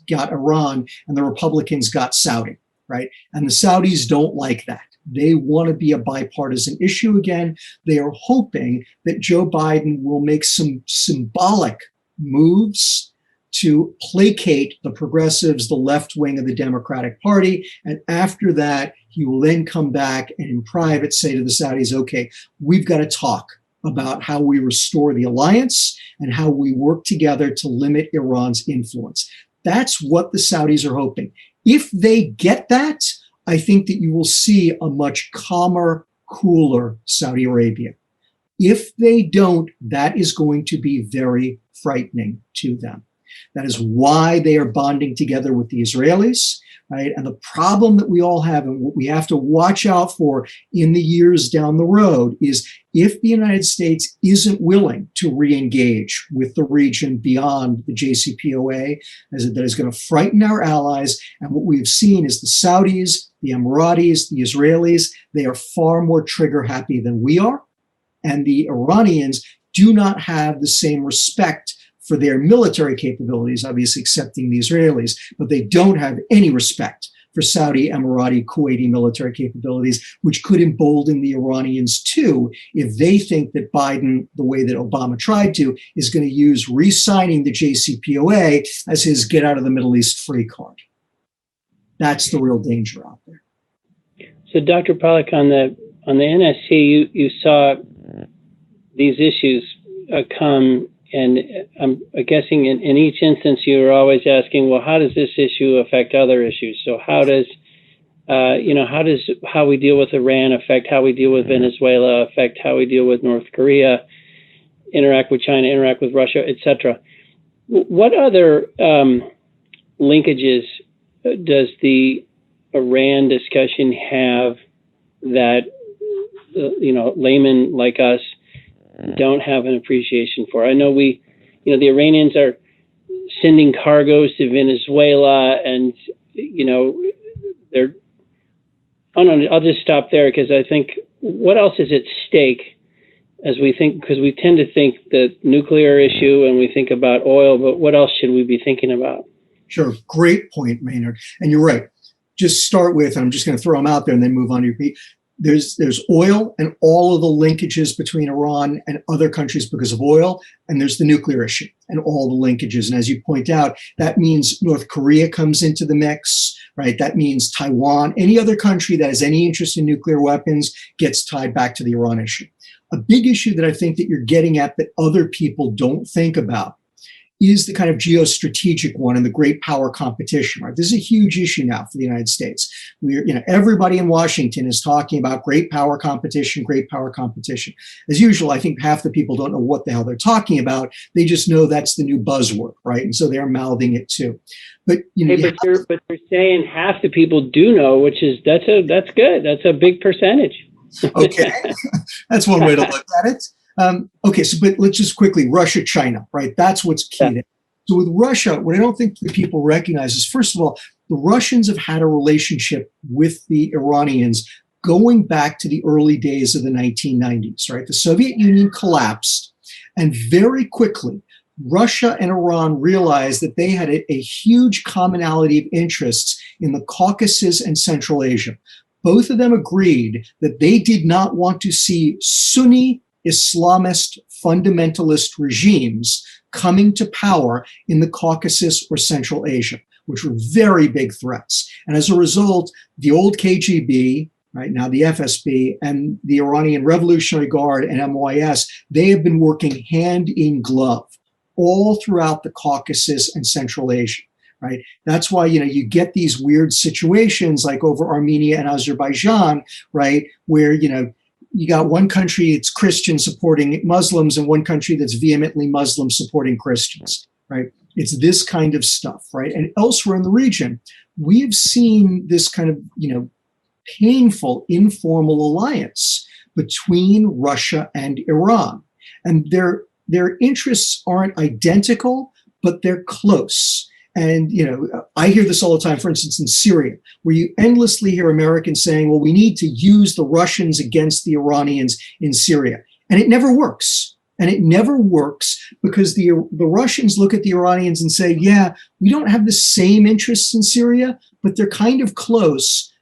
got Iran and the Republicans got Saudi, right? And the Saudis don't like that. They want to be a bipartisan issue again. They are hoping that Joe Biden will make some symbolic moves to placate the progressives, the left wing of the Democratic Party. And after that, he will then come back and in private say to the Saudis, okay, we've got to talk about how we restore the alliance and how we work together to limit Iran's influence. That's what the Saudis are hoping. If they get that, I think that you will see a much calmer, cooler Saudi Arabia. If they don't, that is going to be very frightening to them. That is why they are bonding together with the Israelis, right? And the problem that we all have and what we have to watch out for in the years down the road is if the United States isn't willing to re-engage with the region beyond the JCPOA, that is going to frighten our allies. And what we've seen is the Saudis, the Emiratis, the Israelis, they are far more trigger happy than we are. And the Iranians do not have the same respect for their military capabilities, obviously accepting the Israelis, but they don't have any respect for Saudi, Emirati, Kuwaiti military capabilities, which could embolden the Iranians too, if they think that Biden, the way that Obama tried to, is going to use re-signing the JCPOA as his get out of the Middle East free card. That's the real danger out there. So Dr. Pollack, on the NSC, you saw these issues come. And I'm guessing in each instance, you're always asking, well, how does this issue affect other issues? So how does how we deal with Iran affect how we deal with Venezuela, affect how we deal with North Korea, interact with China, interact with Russia, etc. What other linkages does the Iran discussion have that, laymen like us don't have an appreciation for? I know the Iranians are sending cargoes to Venezuela and, I'll just stop there because I think what else is at stake as we think, because we tend to think the nuclear issue and we think about oil, but what else should we be thinking about? Sure. Great point, Maynard. And you're right. Just start with, and I'm just going to throw them out there and then move on to your piece. There's oil and all of the linkages between Iran and other countries because of oil, and there's the nuclear issue and all the linkages. And as you point out, that means North Korea comes into the mix, right? That means Taiwan, any other country that has any interest in nuclear weapons gets tied back to the Iran issue. A big issue that I think that you're getting at that other people don't think about is the kind of geostrategic one and the great power competition, right? This is a huge issue now for the United States. Everybody in Washington is talking about great power competition, great power competition. As usual, I think half the people don't know what the hell they're talking about. They just know that's the new buzzword, right? And so they're mouthing it too. But but you're saying half the people do know, which is that's good. That's a big percentage. Okay, that's one way to look at it. But let's just quickly, Russia, China, right? That's what's key. Yeah. So with Russia, what I don't think the people recognize is, first of all, the Russians have had a relationship with the Iranians going back to the early days of the 1990s, right? The Soviet Union collapsed, and very quickly, Russia and Iran realized that they had a huge commonality of interests in the Caucasus and Central Asia. Both of them agreed that they did not want to see Sunni Islamist fundamentalist regimes coming to power in the Caucasus or Central Asia, which were very big threats. And as a result, the old KGB, right now the FSB, and the Iranian Revolutionary Guard and MYS, they have been working hand in glove all throughout the Caucasus and Central Asia. Right. That's why, you get these weird situations like over Armenia and Azerbaijan, right, where, you got one country that's Christian supporting Muslims and one country that's vehemently Muslim supporting Christians, right? It's this kind of stuff, right? And elsewhere in the region, we've seen this kind of, painful informal alliance between Russia and Iran. And their interests aren't identical, but they're close. And, I hear this all the time, for instance, in Syria, where you endlessly hear Americans saying, well, we need to use the Russians against the Iranians in Syria. And it never works. And it never works because the Russians look at the Iranians and say, yeah, we don't have the same interests in Syria, but they're kind of close.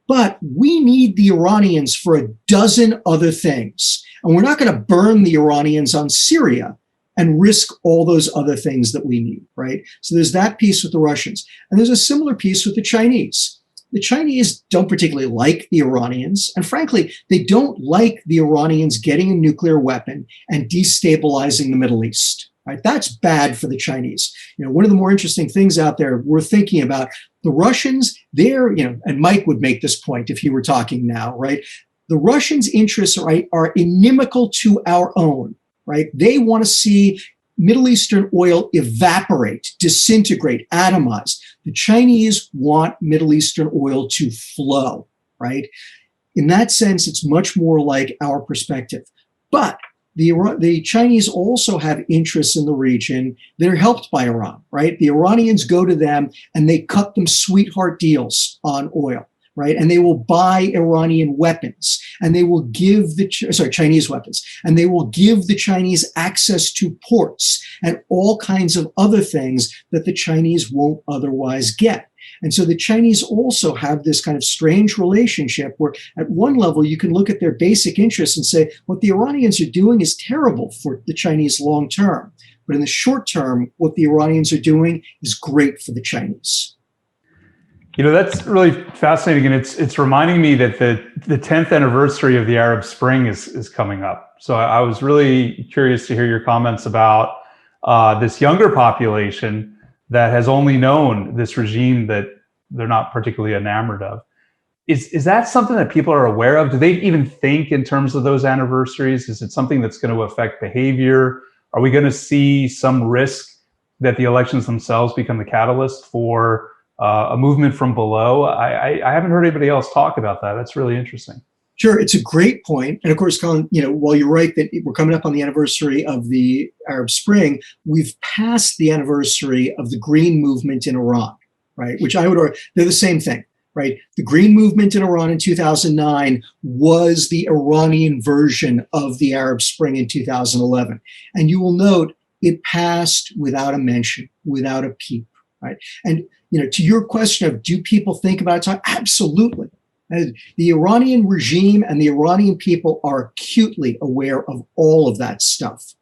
But we need the Iranians for a dozen other things. And we're not going to burn the Iranians on Syria and risk all those other things that we need, right? So there's that piece with the Russians. And there's a similar piece with the Chinese. The Chinese don't particularly like the Iranians. And frankly, they don't like the Iranians getting a nuclear weapon and destabilizing the Middle East. Right? That's bad for the Chinese. One of the more interesting things out there we're thinking about, the Russians, and Mike would make this point if he were talking now, right? The Russians' interests, right, are inimical to our own, right? They want to see Middle Eastern oil evaporate, disintegrate, atomize. The Chinese want Middle Eastern oil to flow, right? In that sense, it's much more like our perspective. But the Chinese also have interests in the region that are helped by Iran, right? The Iranians go to them and they cut them sweetheart deals on oil, right? And they will buy Iranian weapons and they will give Chinese weapons, and they will give the Chinese access to ports and all kinds of other things that the Chinese won't otherwise get. And so the Chinese also have this kind of strange relationship where at one level you can look at their basic interests and say, what the Iranians are doing is terrible for the Chinese long term. But in the short term, what the Iranians are doing is great for the Chinese. That's really fascinating. And it's reminding me that the 10th anniversary of the Arab Spring is coming up. So I was really curious to hear your comments about this younger population that has only known this regime that they're not particularly enamored of. Is that something that people are aware of? Do they even think in terms of those anniversaries? Is it something that's going to affect behavior? Are we going to see some risk that the elections themselves become the catalyst for a movement from below? I haven't heard anybody else talk about that. That's really interesting. Sure, it's a great point. And of course, Colin, while you're right that we're coming up on the anniversary of the Arab Spring, we've passed the anniversary of the Green Movement in Iran, right? Which I would argue, they're the same thing, right? The Green Movement in Iran in 2009 was the Iranian version of the Arab Spring in 2011. And you will note it passed without a mention, without a peep, right? And, to your question of do people think about it? Absolutely. The Iranian regime and the Iranian people are acutely aware of all of that stuff.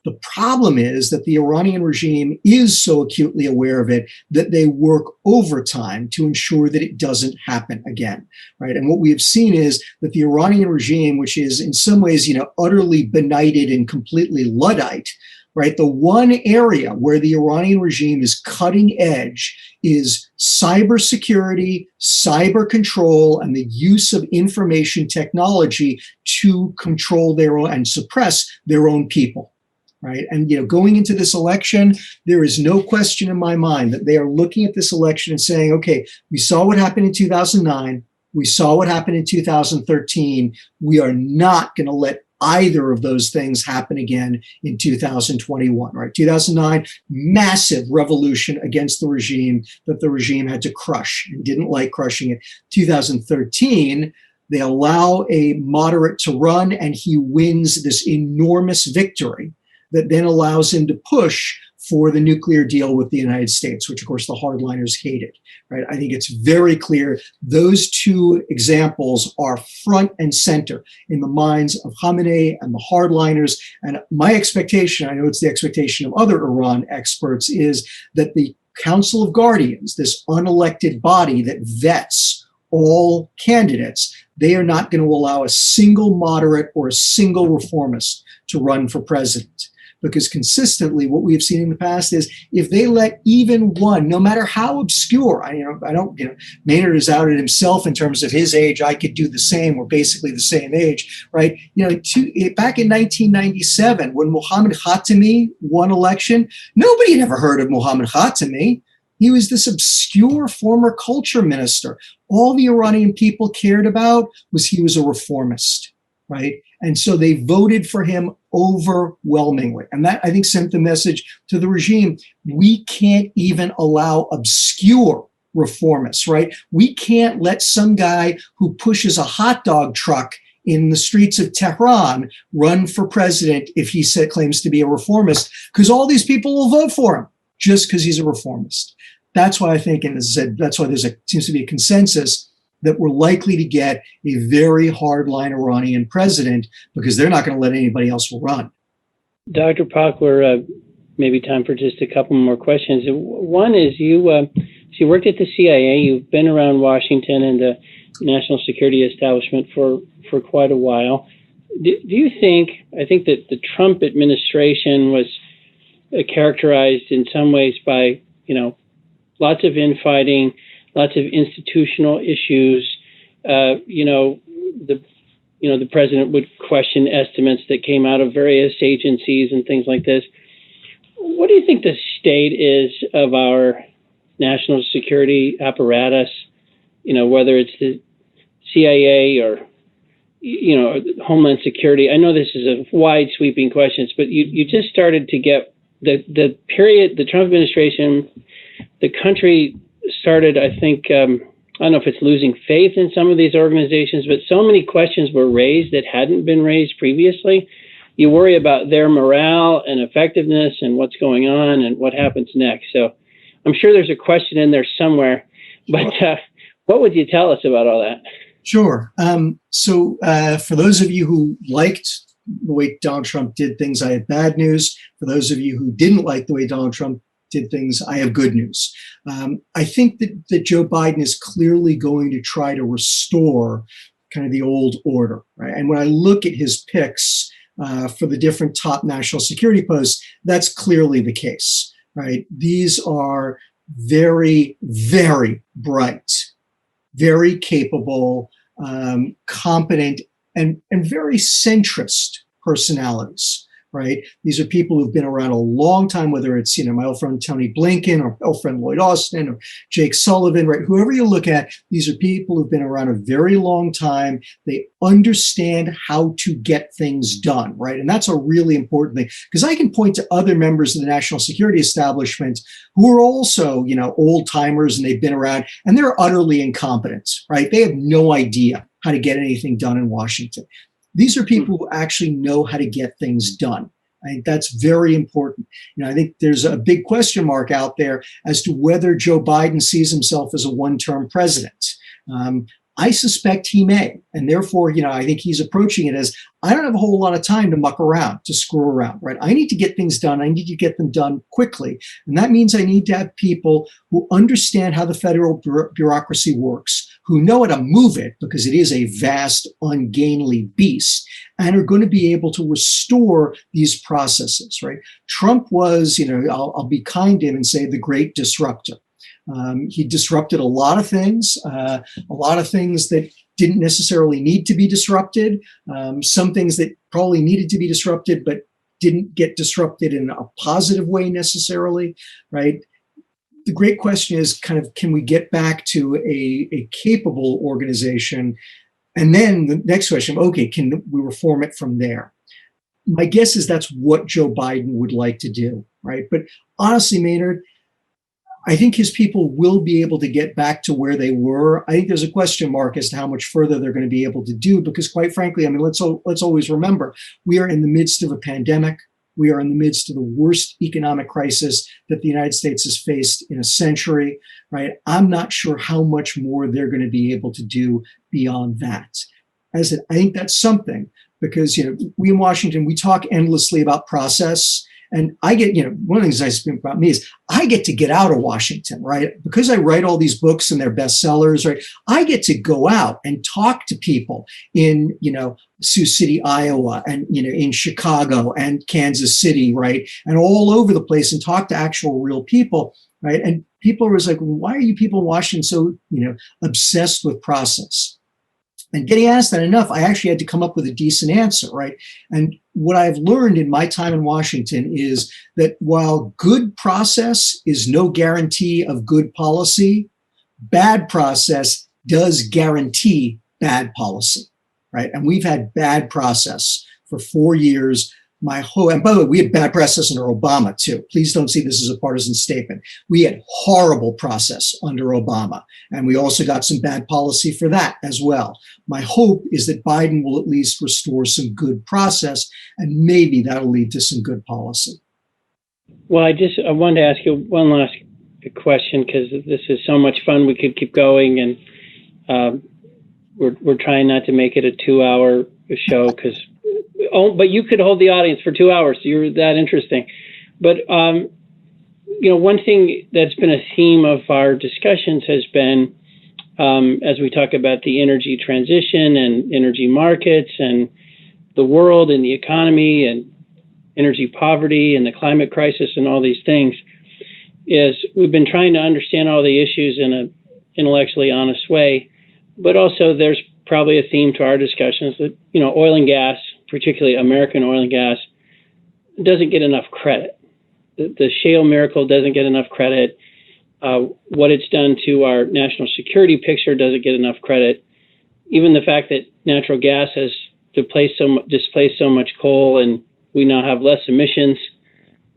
The problem is that the Iranian regime is so acutely aware of it that they work overtime to ensure that it doesn't happen again, right? And what we have seen is that the Iranian regime, which is in some ways, utterly benighted and completely Luddite, right? The one area where the Iranian regime is cutting edge is cybersecurity, cyber control, and the use of information technology to control their own and suppress their own people, right? And, going into this election, there is no question in my mind that they are looking at this election and saying, okay, we saw what happened in 2009. We saw what happened in 2013. We are not going to let either of those things happen again in 2021, right? 2009, massive revolution against the regime that the regime had to crush and didn't like crushing it. 2013, they allow a moderate to run and he wins this enormous victory that then allows him to push for the nuclear deal with the United States, which of course the hardliners hated, right? I think it's very clear those two examples are front and center in the minds of Khamenei and the hardliners. And my expectation, I know it's the expectation of other Iran experts, is that the Council of Guardians, this unelected body that vets all candidates, they are not going to allow a single moderate or a single reformist to run for president. Because consistently, what we have seen in the past is if they let even one, no matter how obscure, Maynard has outed himself in terms of his age. I could do the same. We're basically the same age, right? Back in 1997, when Mohammad Khatami won election, nobody had ever heard of Mohammad Khatami. He was this obscure former culture minister. All the Iranian people cared about was he was a reformist, right? And so they voted for him overwhelmingly. And that, I think, sent the message to the regime. We can't even allow obscure reformists, right? We can't let some guy who pushes a hot dog truck in the streets of Tehran run for president if he claims to be a reformist, because all these people will vote for him just because he's a reformist. That's why I think, and as I said, that's why seems to be a consensus that we're likely to get a very hardline Iranian president because they're not going to let anybody else run. Dr. Pak, we're maybe time for just a couple more questions. One is you worked at the CIA. You've been around Washington and the national security establishment for quite a while. Do you think, I think that the Trump administration was characterized in some ways by, lots of infighting, lots of institutional issues. The president would question estimates that came out of various agencies and things like this. What do you think the state is of our national security apparatus? Whether it's the CIA or Homeland Security. I know this is a wide sweeping question, but you just started to get the period, the Trump administration, the country started, I think, I don't know if it's losing faith in some of these organizations, but so many questions were raised that hadn't been raised previously. You worry about their morale and effectiveness and what's going on and what happens next. So I'm sure there's a question in there somewhere, but what would you tell us about all that? Sure. So for those of you who liked the way Donald Trump did things, I have bad news. For those of you who didn't like the way Donald Trump did things, I have good news. I think that Joe Biden is clearly going to try to restore kind of the old order, right? And when I look at his picks for the different top national security posts, that's clearly the case, right? These are very, very bright, very capable, competent, and very centrist personalities, right? These are people who've been around a long time, whether it's, my old friend Tony Blinken or old friend Lloyd Austin or Jake Sullivan, right? Whoever you look at, these are people who've been around a very long time. They understand how to get things done, right? And that's a really important thing, because I can point to other members of the national security establishment who are also, old timers, and they've been around and they're utterly incompetent, right? They have no idea how to get anything done in Washington. These are people who actually know how to get things done. I think that's very important. I think there's a big question mark out there as to whether Joe Biden sees himself as a one-term president. I suspect he may, and therefore, I think he's approaching it as, I don't have a whole lot of time to muck around, to screw around, right? I need to get things done. I need to get them done quickly. And that means I need to have people who understand how the federal bureaucracy works, who know how to move it, because it is a vast, ungainly beast, and are going to be able to restore these processes, right? Trump was, I'll be kind to him and say, the great disruptor. He disrupted a lot of things that didn't necessarily need to be disrupted, some things that probably needed to be disrupted but didn't get disrupted in a positive way necessarily, right? The great question is can we get back to a capable organization? And then the next question, okay, can we reform it from there? My guess is that's what Joe Biden would like to do, right? But honestly, Maynard, I think his people will be able to get back to where they were. I think there's a question mark as to how much further they're going to be able to do, because quite frankly, let's always remember, we are in the midst of a pandemic. We are in the midst of the worst economic crisis that the United States has faced in a century, right? I'm not sure how much more they're going to be able to do beyond that. As I think that's something, because, we in Washington, we talk endlessly about process. And I get, one of the things I speak about me is I get to get out of Washington, right? Because I write all these books and they're bestsellers, right? I get to go out and talk to people in, Sioux City, Iowa, and, in Chicago and Kansas City, right? And all over the place, and talk to actual real people, right? And people are always like, why are you people in Washington so, obsessed with process? And getting asked that enough, I actually had to come up with a decent answer, right? And what I've learned in my time in Washington is that while good process is no guarantee of good policy, bad process does guarantee bad policy, right? And we've had bad process for 4 years. And by the way, we had bad process under Obama too. Please don't see this as a partisan statement. We had horrible process under Obama, and we also got some bad policy for that as well. My hope is that Biden will at least restore some good process, and maybe that'll lead to some good policy. Well, I wanted to ask you one last question, because this is so much fun. We could keep going, and we're trying not to make it a 2-hour show because, but you could hold the audience for 2 hours. You're that interesting. But, one thing that's been a theme of our discussions has been, as we talk about the energy transition and energy markets and the world and the economy and energy poverty and the climate crisis and all these things, is we've been trying to understand all the issues in an intellectually honest way. But also there's probably a theme to our discussions that, oil and gas, particularly American oil and gas, doesn't get enough credit. The shale miracle doesn't get enough credit. What it's done to our national security picture doesn't get enough credit. Even the fact that natural gas has displaced so much coal and we now have less emissions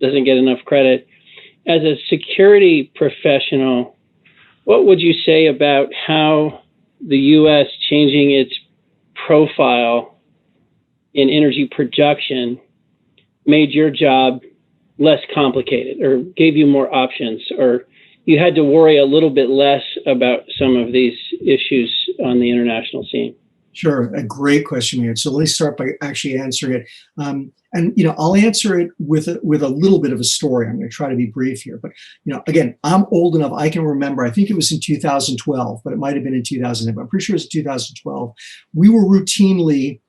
doesn't get enough credit. As a security professional, what would you say about how the U.S. changing its profile in energy production made your job less complicated or gave you more options, or you had to worry a little bit less about some of these issues on the international scene? Sure, a great question, Maynard. So let me start by actually answering it. I'll answer it with a little bit of a story. I'm going to try to be brief here, but again, I'm old enough. I can remember. I think it was in 2012, but it might have been in 2000. I'm pretty sure it was 2012. We were routinely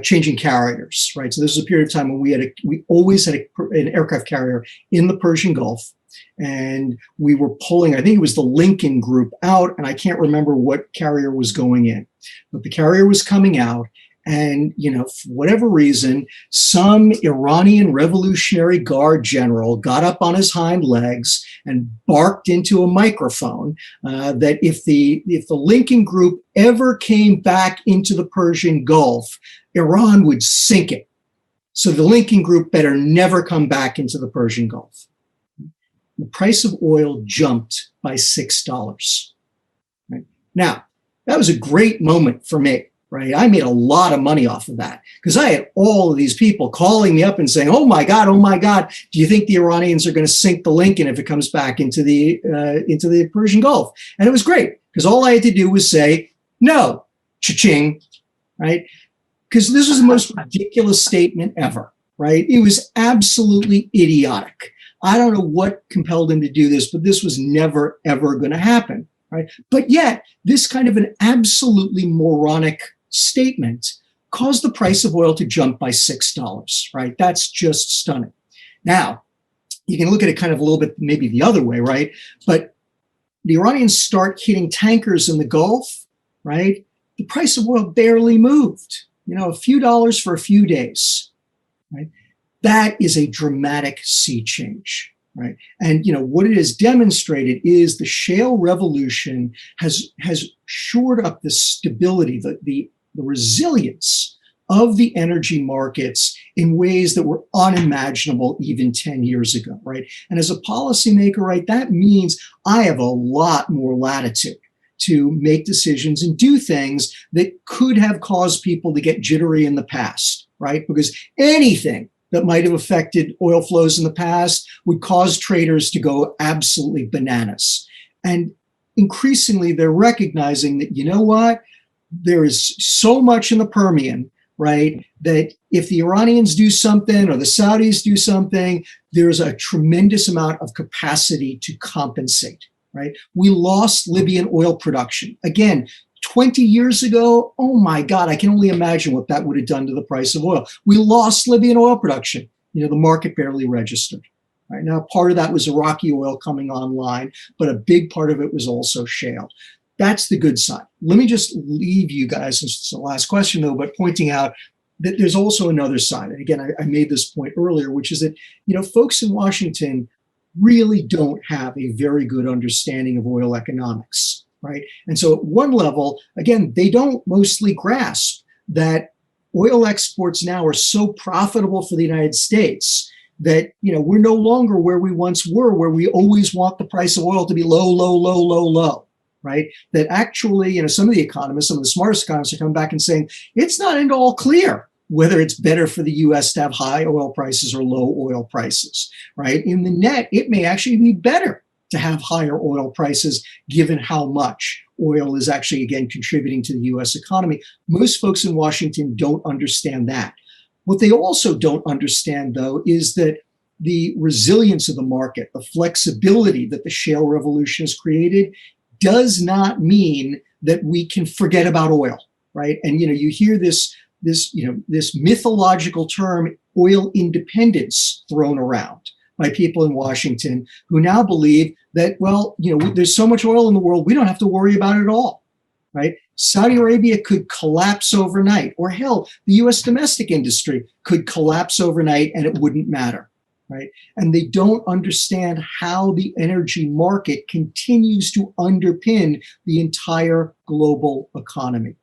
changing carriers, right? So this was a period of time when we always had an aircraft carrier in the Persian Gulf, and we were pulling, I think it was the Lincoln Group out, and I can't remember what carrier was going in, but the carrier was coming out. And, for whatever reason, some Iranian Revolutionary Guard general got up on his hind legs and barked into a microphone that if the Lincoln Group ever came back into the Persian Gulf, Iran would sink it. So the Lincoln Group better never come back into the Persian Gulf. The price of oil jumped by $6. Right? Now, that was a great moment for me. Right? I made a lot of money off of that because I had all of these people calling me up and saying, oh my God, do you think the Iranians are going to sink the Lincoln if it comes back into the Persian Gulf? And it was great because all I had to do was say, no, cha-ching, right? Because this was the most ridiculous statement ever, right? It was absolutely idiotic. I don't know what compelled him to do this, but this was never, ever going to happen, right? But yet, this kind of an absolutely moronic statement caused the price of oil to jump by $6, right? That's just stunning. Now, you can look at it kind of a little bit maybe the other way, right? But the Iranians start hitting tankers in the Gulf, right? The price of oil barely moved, a few dollars for a few days, right? That is a dramatic sea change. Right. And, what it has demonstrated is the shale revolution has shored up the stability, the resilience of the energy markets in ways that were unimaginable even 10 years ago. Right. And as a policymaker, right, that means I have a lot more latitude to make decisions and do things that could have caused people to get jittery in the past. Right. Because anything that might have affected oil flows in the past would cause traders to go absolutely bananas. And increasingly, they're recognizing that, what? There is so much in the Permian, right, that if the Iranians do something or the Saudis do something, there's a tremendous amount of capacity to compensate, right? We lost Libyan oil production. Again, 20 years ago, oh my God, I can only imagine what that would have done to the price of oil. We lost Libyan oil production. The market barely registered. Right now, part of that was Iraqi oil coming online, but a big part of it was also shale. That's the good side. Let me just leave you guys, since it's the last question though, but pointing out that there's also another side. And again, I made this point earlier, which is that, folks in Washington really don't have a very good understanding of oil economics. Right. And so at one level, again, they don't mostly grasp that oil exports now are so profitable for the United States that, we're no longer where we once were, where we always want the price of oil to be low, low, low, low, low. Right. That actually, some of the economists, some of the smartest economists are coming back and saying it's not at all clear whether it's better for the U.S. to have high oil prices or low oil prices. Right. In the net, it may actually be better to have higher oil prices given how much oil is actually, again, contributing to the US economy. Most folks in Washington don't understand that. What they also don't understand, though, is that the resilience of the market, the flexibility that the shale revolution has created, does not mean that we can forget about oil, right? And you hear this mythological term, oil independence, thrown around by people in Washington who now believe that, well, there's so much oil in the world, we don't have to worry about it at all, right? Saudi Arabia could collapse overnight, or hell, the US domestic industry could collapse overnight and it wouldn't matter, right? And they don't understand how the energy market continues to underpin the entire global economy.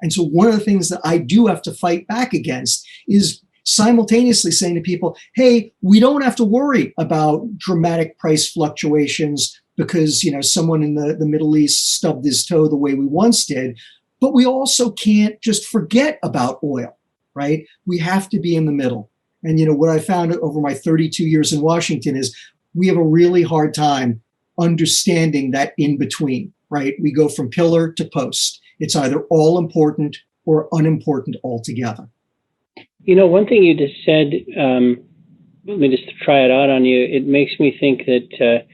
And so one of the things that I do have to fight back against is simultaneously saying to people, hey, we don't have to worry about dramatic price fluctuations because someone in the Middle East stubbed his toe the way we once did. But we also can't just forget about oil, right? We have to be in the middle. And what I found over my 32 years in Washington is we have a really hard time understanding that in between, right? We go from pillar to post. It's either all important or unimportant altogether. One thing you just said, let me just try it out on you. It makes me think that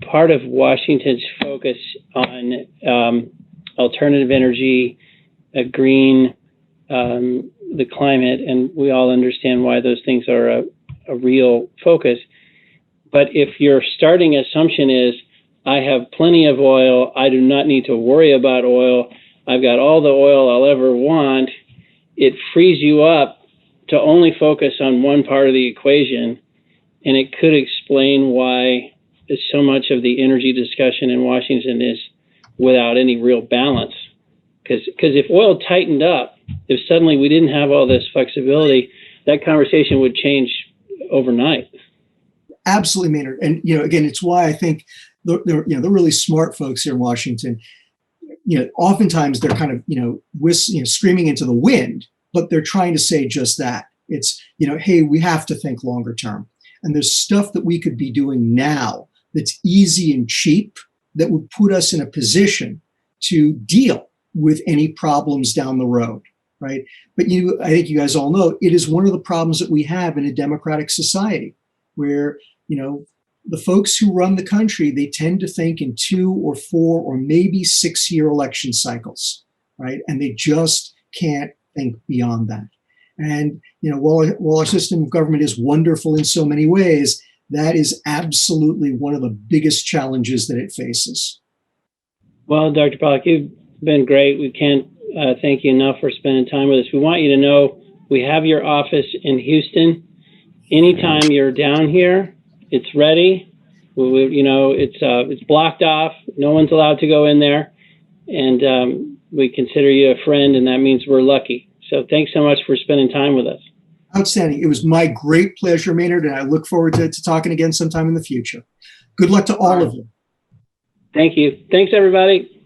part of Washington's focus on alternative energy, green, the climate, and we all understand why those things are a real focus. But if your starting assumption is, I have plenty of oil, I do not need to worry about oil, I've got all the oil I'll ever want, it frees you up to only focus on one part of the equation. And it could explain why so much of the energy discussion in Washington is without any real balance. Because if oil tightened up, if suddenly we didn't have all this flexibility, that conversation would change overnight. Absolutely, Maynard. And again, it's why I think the really smart folks here in Washington, oftentimes they're kind of screaming into the wind, but they're trying to say just that. It's hey, we have to think longer term, and there's stuff that we could be doing now that's easy and cheap that would put us in a position to deal with any problems down the road, right? But I think you guys all know it is one of the problems that we have in a democratic society, where the folks who run the country, they tend to think in 2 or 4 or maybe 6-year election cycles, right? And they just can't think beyond that. And while our system of government is wonderful in so many ways, that is absolutely one of the biggest challenges that it faces. Well, Dr. Pollack, you've been great. We can't thank you enough for spending time with us. We want you to know we have your office in Houston. Anytime you're down here, it's ready. It's blocked off. No one's allowed to go in there. And we consider you a friend, and that means we're lucky. So thanks so much for spending time with us. Outstanding. It was my great pleasure, Maynard, and I look forward to talking again sometime in the future. Good luck to all of you. Thank you. Thanks, everybody.